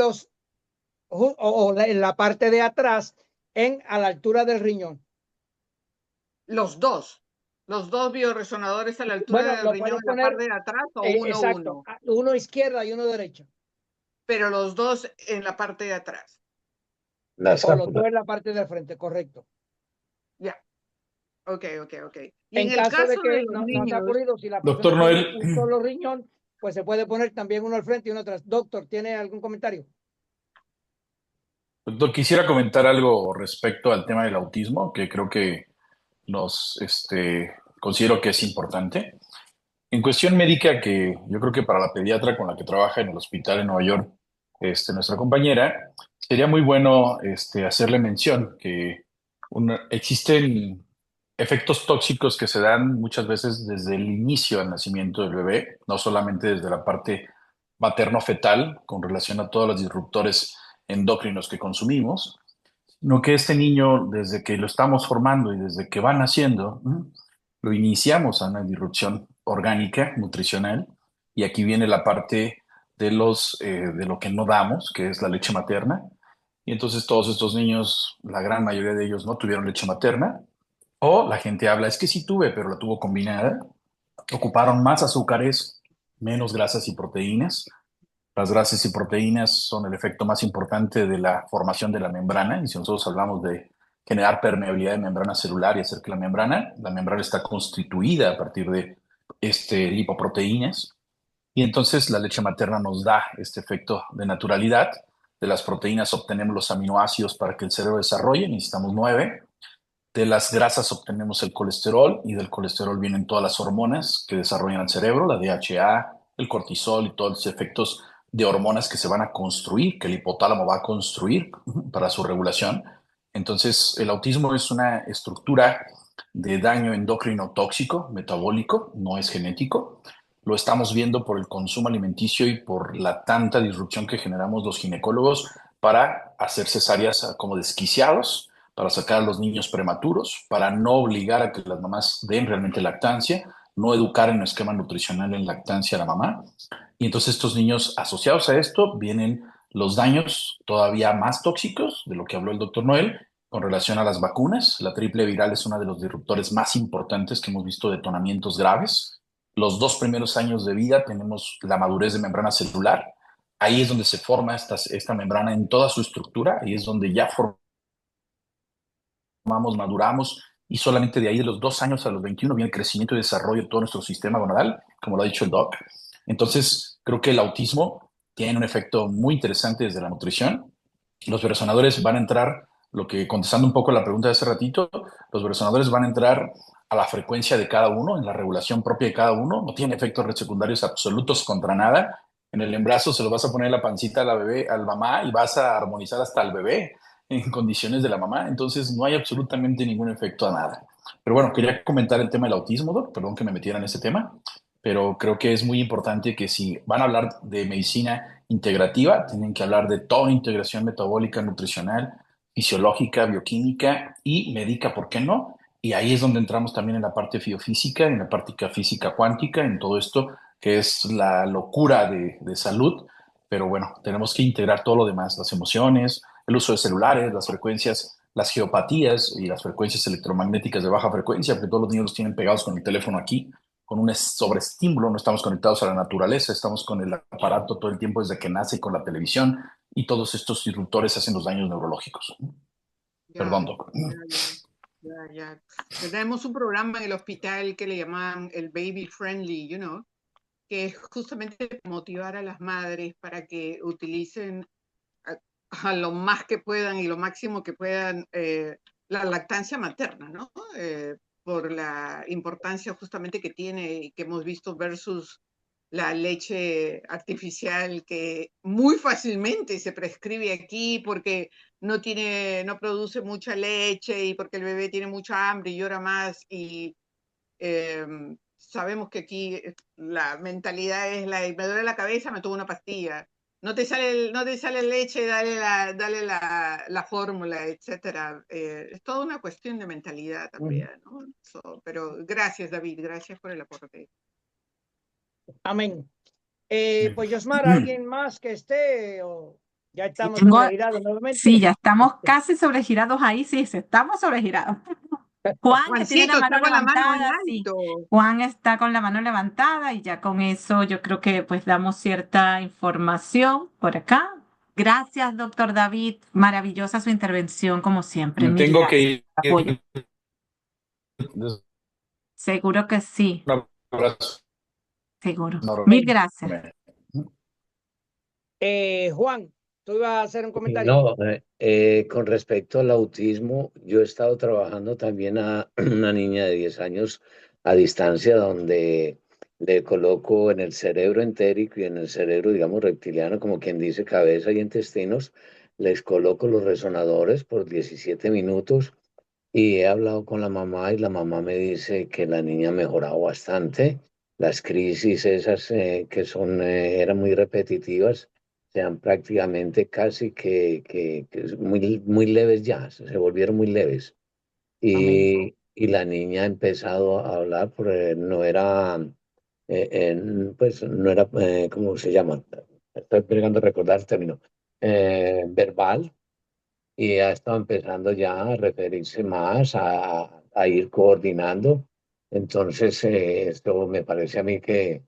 en la parte de atrás, a la altura del riñón. Los dos bioresonadores a la altura Bueno, del lo riñón puedes en la poner, parte de atrás o exacto, uno, uno izquierda y uno derecha. pero los dos en la parte de atrás. La O los dos escápula. en la parte de frente, correcto. Ya. Ok. Y En en el caso de caso de que los no te ha niños, ocurrido, si la Doctor persona tiene Noel, un solo riñón, pues se puede poner también uno al frente y uno atrás. Doctor, ¿tiene algún comentario? doctor, quisiera comentar algo respecto al tema del autismo, que creo que considero que es importante. En cuestión médica, que yo creo que para la pediatra con la que trabaja en el hospital en Nueva York, nuestra compañera, sería muy bueno hacerle mención que existen efectos tóxicos que se dan muchas veces desde el inicio del nacimiento del bebé, no solamente desde la parte materno-fetal con relación a todos los disruptores endócrinos que consumimos, sino que este niño, desde que lo estamos formando y desde que va naciendo, lo iniciamos a una disrupción orgánica, nutricional, y aquí viene la parte de lo que no damos, que es la leche materna. Y entonces todos estos niños, la gran mayoría de ellos no tuvieron leche materna, o la gente habla, es que sí tuve, pero la tuvo combinada, ocuparon más azúcares, menos grasas y proteínas. Las grasas y proteínas son el efecto más importante de la formación de la membrana, y si nosotros hablamos de generar permeabilidad de membrana celular y hacer que la membrana está constituida a partir de lipoproteínas, y entonces la leche materna nos da este efecto de naturalidad. De las proteínas obtenemos los aminoácidos para que el cerebro desarrolle, necesitamos 9. De las grasas obtenemos el colesterol y del colesterol vienen todas las hormonas que desarrollan el cerebro, la DHA, el cortisol y todos los efectos de hormonas que se van a construir, que el hipotálamo va a construir para su regulación. Entonces, el autismo es una estructura de daño endocrino tóxico, metabólico, no es genético. Lo estamos viendo por el consumo alimenticio y por la tanta disrupción que generamos los ginecólogos para hacer cesáreas como desquiciados, para sacar a los niños prematuros, para no obligar a que las mamás den realmente lactancia, no educar en un esquema nutricional en lactancia a la mamá. Y entonces estos niños asociados a esto vienen los daños todavía más tóxicos de lo que habló el doctor Noel con relación a las vacunas. La triple viral es uno de los disruptores más importantes que hemos visto detonamientos graves. Los 2 primeros años de vida tenemos la madurez de membrana celular. Ahí es donde se forma esta membrana en toda su estructura y es donde ya maduramos, y solamente de ahí de los 2 años a los 21 viene el crecimiento y desarrollo de todo nuestro sistema gonadal, como lo ha dicho el doc. Entonces, creo que el autismo tiene un efecto muy interesante desde la nutrición. Los resonadores van a entrar, contestando un poco la pregunta de hace ratito, los resonadores van a entrar a la frecuencia de cada uno, en la regulación propia de cada uno, no tiene efectos secundarios absolutos contra nada. En el embarazo se lo vas a poner en la pancita a la bebé, al mamá, y vas a armonizar hasta el bebé en condiciones de la mamá, entonces no hay absolutamente ningún efecto a nada. Pero bueno, quería comentar el tema del autismo, doc, perdón que me metiera en ese tema, pero creo que es muy importante que si van a hablar de medicina integrativa, tienen que hablar de toda integración metabólica, nutricional, fisiológica, bioquímica y médica, ¿por qué no? Y ahí es donde entramos también en la parte biofísica, en la parte física cuántica, en todo esto que es la locura de salud, pero bueno, tenemos que integrar todo lo demás, las emociones, el uso de celulares, las frecuencias, las geopatías y las frecuencias electromagnéticas de baja frecuencia, porque todos los niños los tienen pegados con el teléfono aquí, con un sobreestímulo, no estamos conectados a la naturaleza, estamos con el aparato todo el tiempo desde que nace y con la televisión, y todos estos disruptores hacen los daños neurológicos. Perdón, Ya, Doc. ya. Tenemos un programa en el hospital que le llaman el Baby Friendly, que es justamente motivar a las madres para que utilicen a lo más que puedan y lo máximo que puedan la lactancia materna, ¿no? Por la importancia justamente que tiene y que hemos visto versus la leche artificial que muy fácilmente se prescribe aquí porque no produce mucha leche y porque el bebé tiene mucha hambre y llora más y sabemos que aquí la mentalidad es me duele la cabeza, me tomo una pastilla. No te sale leche, dale la fórmula, etcétera. Es toda una cuestión de mentalidad también, ¿no? Pero gracias, David, gracias por el aporte. Amén. Pues Yosmar, ¿alguien más que esté o ya estamos Tengo, sobregirados nuevamente? sí, ya estamos casi sobregirados ahí, sí, estamos sobregirados. Juan, que tiene la Juancito mano está con la mano en levantada, sí. alto. Juan está con la mano levantada y ya con eso yo creo que pues damos cierta información por acá. Gracias, doctor David. Maravillosa su intervención, como siempre. Me Mil tengo que gracias. ir. Apoyo. Seguro que sí, Un abrazo seguro. Mil enorme. gracias. Juan, tú ibas a hacer un comentario. No, con respecto al autismo, yo he estado trabajando también a una niña de 10 años a distancia donde le coloco en el cerebro entérico y en el cerebro, digamos, reptiliano, como quien dice cabeza y intestinos, les coloco los resonadores por 17 minutos y he hablado con la mamá y la mamá me dice que la niña ha mejorado bastante. Las crisis esas eran muy repetitivas sean prácticamente casi que muy, muy leves ya, se volvieron muy leves. Y la niña ha empezado a hablar, porque no era, pues no era, ¿cómo se llama? Estoy tratando de recordar el término, verbal, y ha estado empezando ya a referirse más, a ir coordinando. Entonces, esto me parece a mí que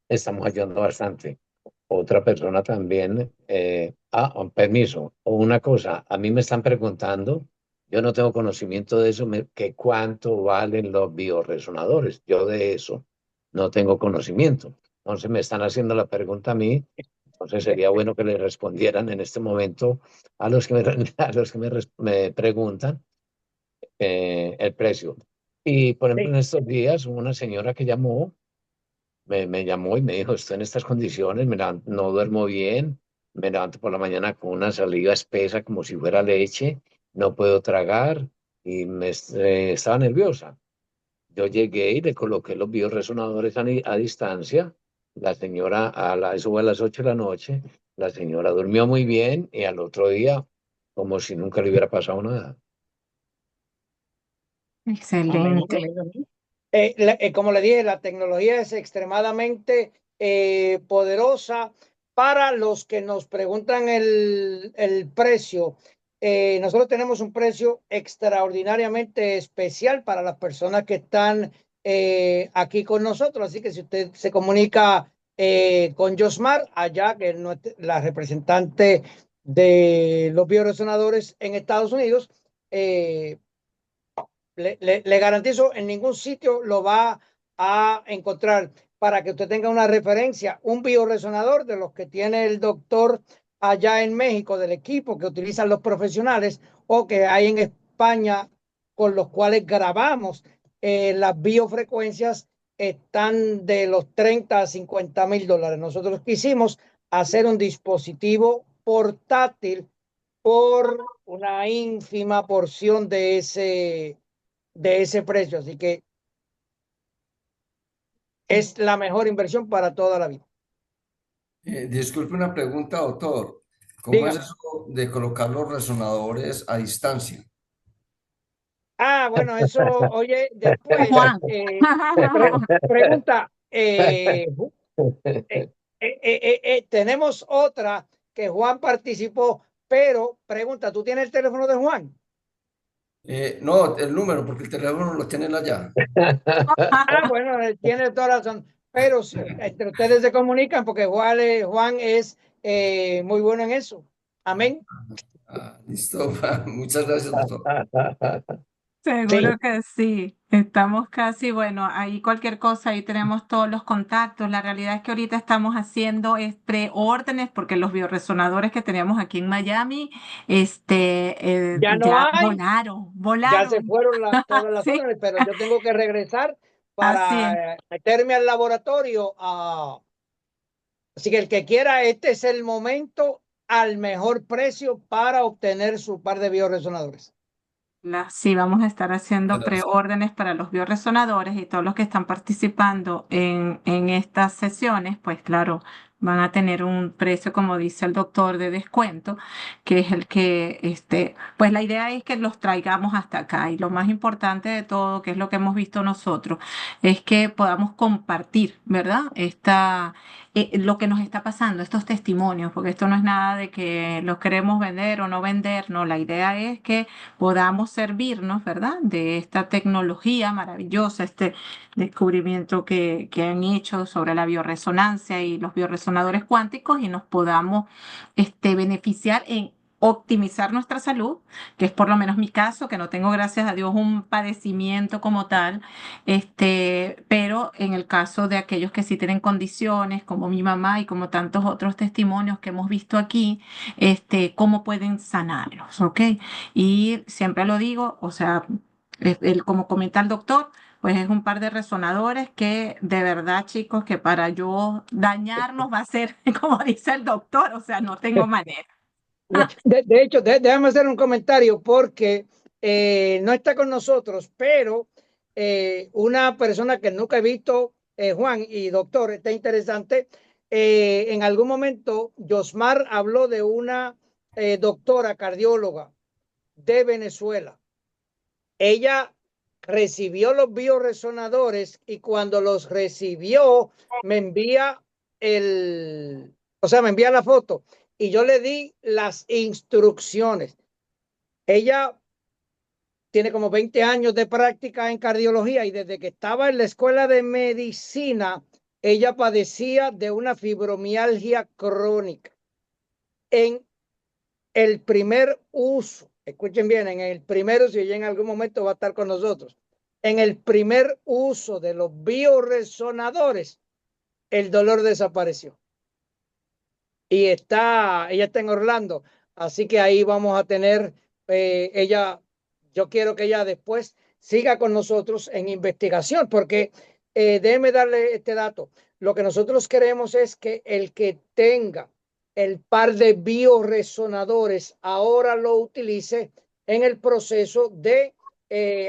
estamos ayudando bastante. Otra persona también, permiso, o una cosa, a mí me están preguntando, yo no tengo conocimiento de eso, que cuánto valen los bioresonadores, yo de eso no tengo conocimiento. Entonces me están haciendo la pregunta a mí, entonces sería bueno que le respondieran en este momento a los que me, a los que me preguntan el precio. Y por ejemplo, en estos días, una señora que me llamó y me dijo, estoy en estas condiciones, no duermo bien, me levanto por la mañana con una saliva espesa como si fuera leche, no puedo tragar y estaba nerviosa. Yo llegué y le coloqué los bioresonadores a distancia. La señora, eso fue a las 8 de la noche, la señora durmió muy bien y al otro día como si nunca le hubiera pasado nada. Excelente. Como le dije, la tecnología es extremadamente poderosa. Para los que nos preguntan el precio, nosotros tenemos un precio extraordinariamente especial para las personas que están aquí con nosotros. Así que si usted se comunica con Josmar, allá, que es la representante de los bioresonadores en Estados Unidos, le garantizo, en ningún sitio lo va a encontrar. Para que usted tenga una referencia, un bioresonador de los que tiene el doctor allá en México, del equipo que utilizan los profesionales o que hay en España con los cuales grabamos, las biofrecuencias están de los 30 a 50 mil dólares. Nosotros quisimos hacer un dispositivo portátil por una ínfima porción de ese precio. Así que es la mejor inversión para toda la vida. Disculpe una pregunta, doctor. ¿Cómo es Dígame. eso de colocar los resonadores a distancia? Bueno, eso, oye, después, Juan. pregunta, tenemos otra que Juan participó, pero pregunta, ¿tú tienes el teléfono de Juan? No, el número, porque el teléfono lo tienen allá. Bueno, tiene toda razón. Pero entre ustedes se comunican porque Juan es muy bueno en eso. Amén. Listo. Muchas gracias, doctor. Sí, Seguro que sí, estamos casi, bueno, ahí cualquier cosa, ahí tenemos todos los contactos. La realidad es que ahorita estamos haciendo preórdenes porque los bioresonadores que teníamos aquí en Miami, ya no ya hay, ya se volaron. fueron todas las Sí, órdenes, pero yo tengo que regresar así es. para meterme al laboratorio. Así que el que quiera, este es el momento al mejor precio para obtener su par de bioresonadores. Sí, vamos a estar haciendo Gracias. preórdenes para los bioresonadores y todos los que están participando en estas sesiones, pues claro, van a tener un precio, como dice el doctor, de descuento, que es el que, pues la idea es que los traigamos hasta acá y lo más importante de todo, que es lo que hemos visto nosotros, es que podamos compartir, ¿verdad? Lo que nos está pasando, estos testimonios, porque esto no es nada de que los queremos vender o no vender, no, la idea es que podamos servirnos, ¿verdad? De esta tecnología maravillosa, este descubrimiento que han hecho sobre la bioresonancia y los bioresonadores cuánticos y nos podamos beneficiar en optimizar nuestra salud, que es por lo menos mi caso, que no tengo, gracias a Dios, un padecimiento como tal, pero en el caso de aquellos que sí tienen condiciones, como mi mamá y como tantos otros testimonios que hemos visto aquí, cómo pueden sanarlos, ¿ok? Y siempre lo digo, o sea, como comenta el doctor, pues es un par de resonadores que de verdad, chicos, que para yo dañarnos va a ser, como dice el doctor, o sea, no tengo manera. De hecho, déjame hacer un comentario porque no está con nosotros, pero una persona que nunca he visto, Juan y doctor, está interesante. En algún momento, Yosmar habló de una doctora cardióloga de Venezuela. Ella recibió los bioresonadores y cuando los recibió me envía me envía la foto y yo le di las instrucciones. Ella tiene como 20 años de práctica en cardiología y desde que estaba en la escuela de medicina, ella padecía de una fibromialgia crónica. En el primer uso, escuchen bien, en el primero, si ella en algún momento va a estar con nosotros, en el primer uso de los bioresonadores, el dolor desapareció. Y ella está en Orlando, así que ahí vamos a tener, yo quiero que ella después siga con nosotros en investigación, porque déjeme darle este dato. Lo que nosotros queremos es que el que tenga el par de bioresonadores ahora lo utilice en el proceso de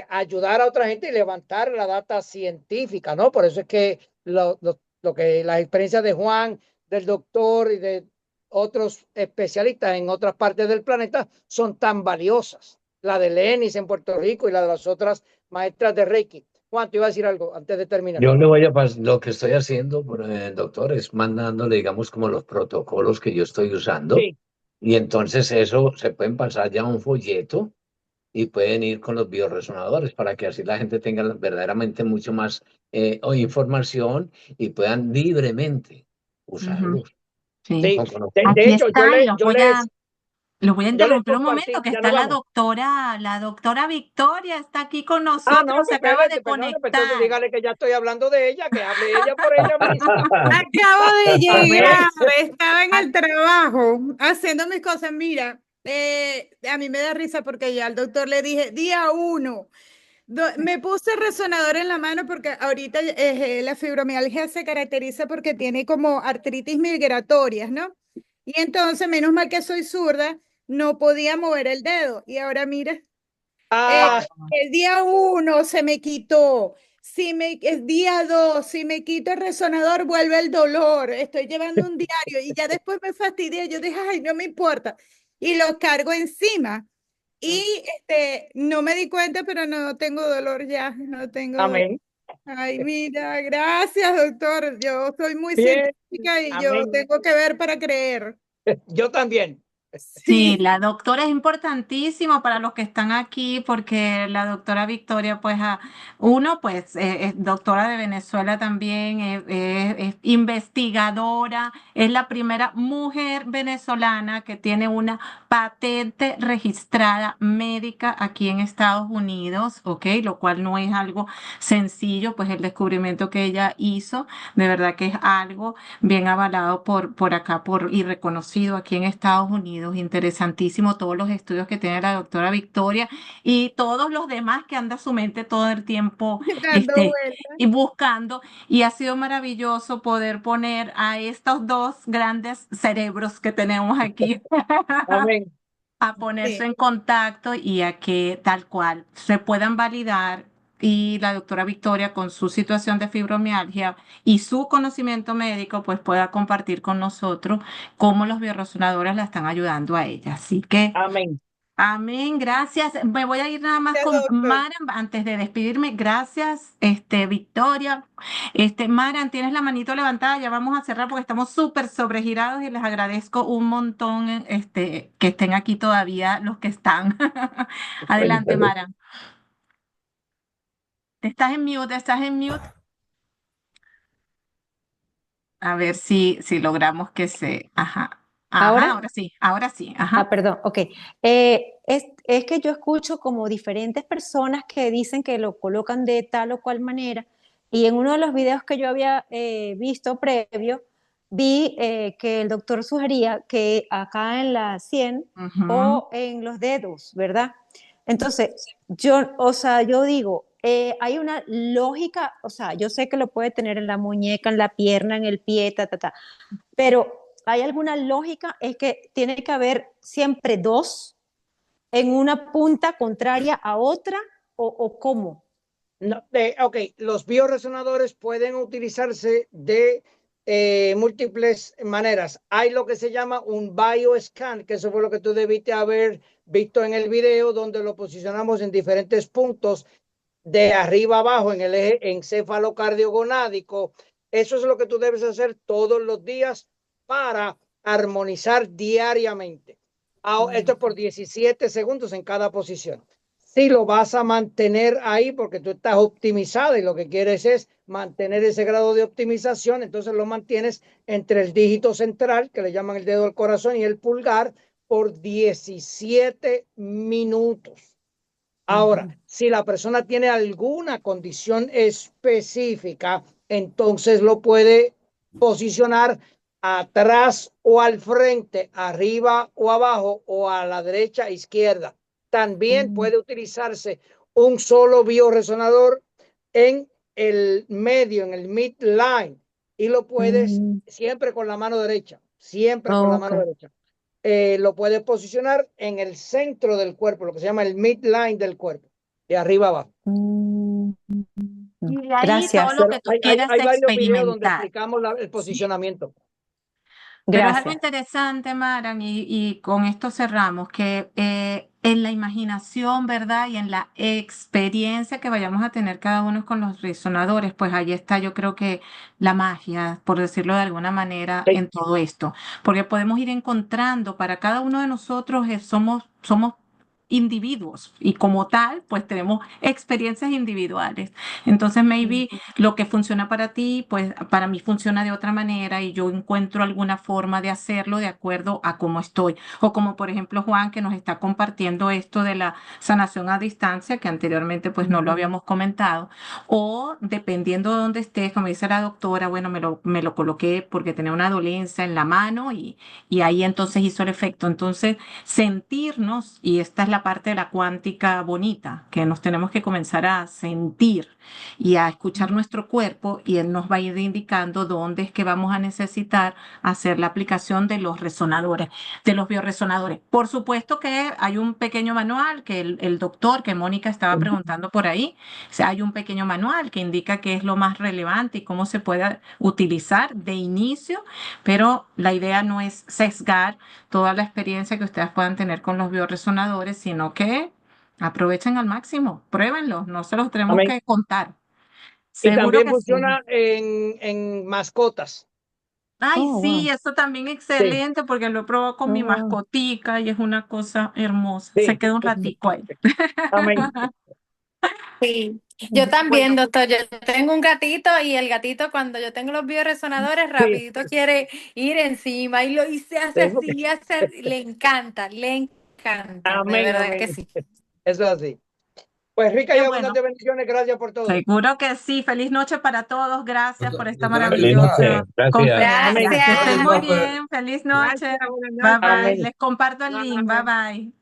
ayudar a otra gente y levantar la data científica, ¿no? Por eso es que lo que las experiencias de Juan, del doctor y de otros especialistas en otras partes del planeta son tan valiosas. La de Lenis en Puerto Rico y la de las otras maestras de Reiki. Juan, te iba a decir algo antes de terminar. Yo le voy a lo que estoy haciendo, doctor, es mandándole, digamos, como los protocolos que yo estoy usando. Sí. Y entonces eso se pueden pasar ya a un folleto y pueden ir con los bioresonadores para que así la gente tenga verdaderamente mucho más información y puedan libremente Ujú, usarlos. sí. Sí, Con conocimiento. de Aquí hecho, está y los voy a yo les interrumpir un momento, compartí, que ya está no vamos. la doctora Victoria está aquí con No, nosotros, se pues acaba de perdone, pues entonces conectar. dígale que ya estoy hablando de ella, que hable ella por ella misma. Acabo de Amén. llegar, estaba en el trabajo haciendo mis cosas. Mira, a mí me da risa porque ya al doctor le dije, día 1, me puse resonador en la mano porque ahorita la fibromialgia se caracteriza porque tiene como artritis migratorias, ¿no? Y entonces, menos mal que soy zurda, no podía mover el dedo. Y ahora mira. Ah, El día 1 se me quitó. Si el día 2, si me quito el resonador, vuelve el dolor. Estoy llevando un diario y ya después me fastidié. Yo dije, ay, no me importa. Y lo cargo encima. Y no me di cuenta, pero no tengo dolor ya. No tengo dolor. amén. Ay, mira, gracias, doctor. Yo soy muy Bien, científica y yo amén. tengo que ver para creer. Yo también. Sí, Sí. la doctora es importantísimo para los que están aquí porque la doctora Victoria, pues, uno, pues, es doctora de Venezuela también, es investigadora, es la primera mujer venezolana que tiene una patente registrada médica aquí en Estados Unidos, ¿ok? Lo cual no es algo sencillo, pues el descubrimiento que ella hizo, de verdad que es algo bien avalado por acá y reconocido aquí en Estados Unidos. Interesantísimo todos los estudios que tiene la doctora Victoria y todos los demás que anda su mente todo el tiempo Dando este, vueltas. y buscando. Y ha sido maravilloso poder poner a estos dos grandes cerebros que tenemos aquí Amén. a ponerse Sí. en contacto y a que tal cual se puedan validar y la doctora Victoria con su situación de fibromialgia y su conocimiento médico pues pueda compartir con nosotros cómo los biorresonadores la están ayudando a ella. Así que Amén. amén, gracias. Me voy a ir nada más Gracias, con doctor. Maran antes de despedirme. Gracias, Victoria. Maran, tienes la manito levantada, ya vamos a cerrar porque estamos súper sobregirados y les agradezco un montón, que estén aquí todavía los que están. Adelante, Cuéntale. Maran. Estás en mute. A ver si logramos que se. Ajá. Ajá, Ahora, ahora sí, ajá. perdón, ok. Es que yo escucho como diferentes personas que dicen que lo colocan de tal o cual manera, y en uno de los videos que yo había visto previo, vi que el doctor sugería que acá en la sien Ujú, o en los dedos, ¿verdad? Entonces, o sea, yo digo, hay una lógica, o sea, yo sé que lo puede tener en la muñeca, en la pierna, en el pie, pero ¿hay alguna lógica? Es que tiene que haber siempre dos en una punta contraria a otra, o cómo. No, ok, los bioresonadores pueden utilizarse de múltiples maneras. Hay lo que se llama un bioscan, que eso fue lo que tú debiste haber visto en el video, donde lo posicionamos en diferentes puntos de arriba abajo en el eje encéfalo-cardiogonádico. Eso es lo que tú debes hacer todos los días para armonizar diariamente. Esto es por 17 segundos en cada posición. Si lo vas a mantener ahí porque tú estás optimizada y lo que quieres es mantener ese grado de optimización, entonces lo mantienes entre el dígito central, que le llaman el dedo del corazón, y el pulgar por 17 minutos. Ahora, si la persona tiene alguna condición específica, entonces lo puede posicionar atrás o al frente, arriba o abajo, o a la derecha, izquierda. También puede utilizarse un solo bioresonador en el medio, en el midline, y lo puedes siempre con la mano derecha, siempre con la Ok. mano derecha. Lo puedes posicionar en el centro del cuerpo, lo que se llama el midline del cuerpo, de arriba abajo. Mm, Y de ahí todo Gracias, lo Pero que tú quieras hay varios videos donde experimentar. explicamos el Sí. posicionamiento. Pero es algo gracias. interesante, Maran, y con esto cerramos, que en la imaginación, ¿verdad? Y en la experiencia que vayamos a tener cada uno con los resonadores, pues ahí está, yo creo que la magia, por decirlo de alguna manera, Sí. en todo esto. Porque podemos ir encontrando, para cada uno de nosotros somos individuos y como tal, pues tenemos experiencias individuales. Entonces, maybe lo que funciona para ti, pues para mí funciona de otra manera y yo encuentro alguna forma de hacerlo de acuerdo a cómo estoy. O como por ejemplo Juan que nos está compartiendo esto de la sanación a distancia, que anteriormente pues no lo habíamos comentado. O dependiendo de dónde estés, como dice la doctora, bueno, me lo coloqué porque tenía una dolencia en la mano y ahí entonces hizo el efecto. Entonces, sentirnos, y esta es la parte de la cuántica bonita, que nos tenemos que comenzar a sentir y a escuchar nuestro cuerpo y él nos va a ir indicando dónde es que vamos a necesitar hacer la aplicación de los resonadores, de los bioresonadores. Por supuesto que hay un pequeño manual que el doctor, que Mónica estaba preguntando por ahí, o sea, hay un pequeño manual que indica qué es lo más relevante y cómo se puede utilizar de inicio, pero la idea no es sesgar toda la experiencia que ustedes puedan tener con los bioresonadores, sino que aprovechen al máximo, pruébenlos, no se los tenemos Amén. que contar. Y Seguro también que sí. funciona en mascotas. Ay, Oh, sí, wow. eso también Sí, excelente porque lo he probado con Oh, mi wow. mascotica y es una cosa hermosa. Se sí. queda un ratico ahí. Amén. Sí, yo Bueno, también, doctor. Yo tengo un gatito y el gatito cuando yo tengo los bioresonadores sí, rapidito quiere ir encima y se hace tengo así, que- y hace, le encanta, de amén, verdad que amén. sí. Eso es así. Pues ricas y Qué bueno, abundantes bendiciones. Gracias por todo. seguro que sí. Feliz noche para todos. Gracias por esta Doctora Feliz Anita, noche. maravillosa Gracias. conferencia. Amén. Que Gracias. estén doctora muy Anita, bien. Feliz noche. Gracias, buenas Bye noches. bye. Amén. Les comparto el link. Bye Bye. bye.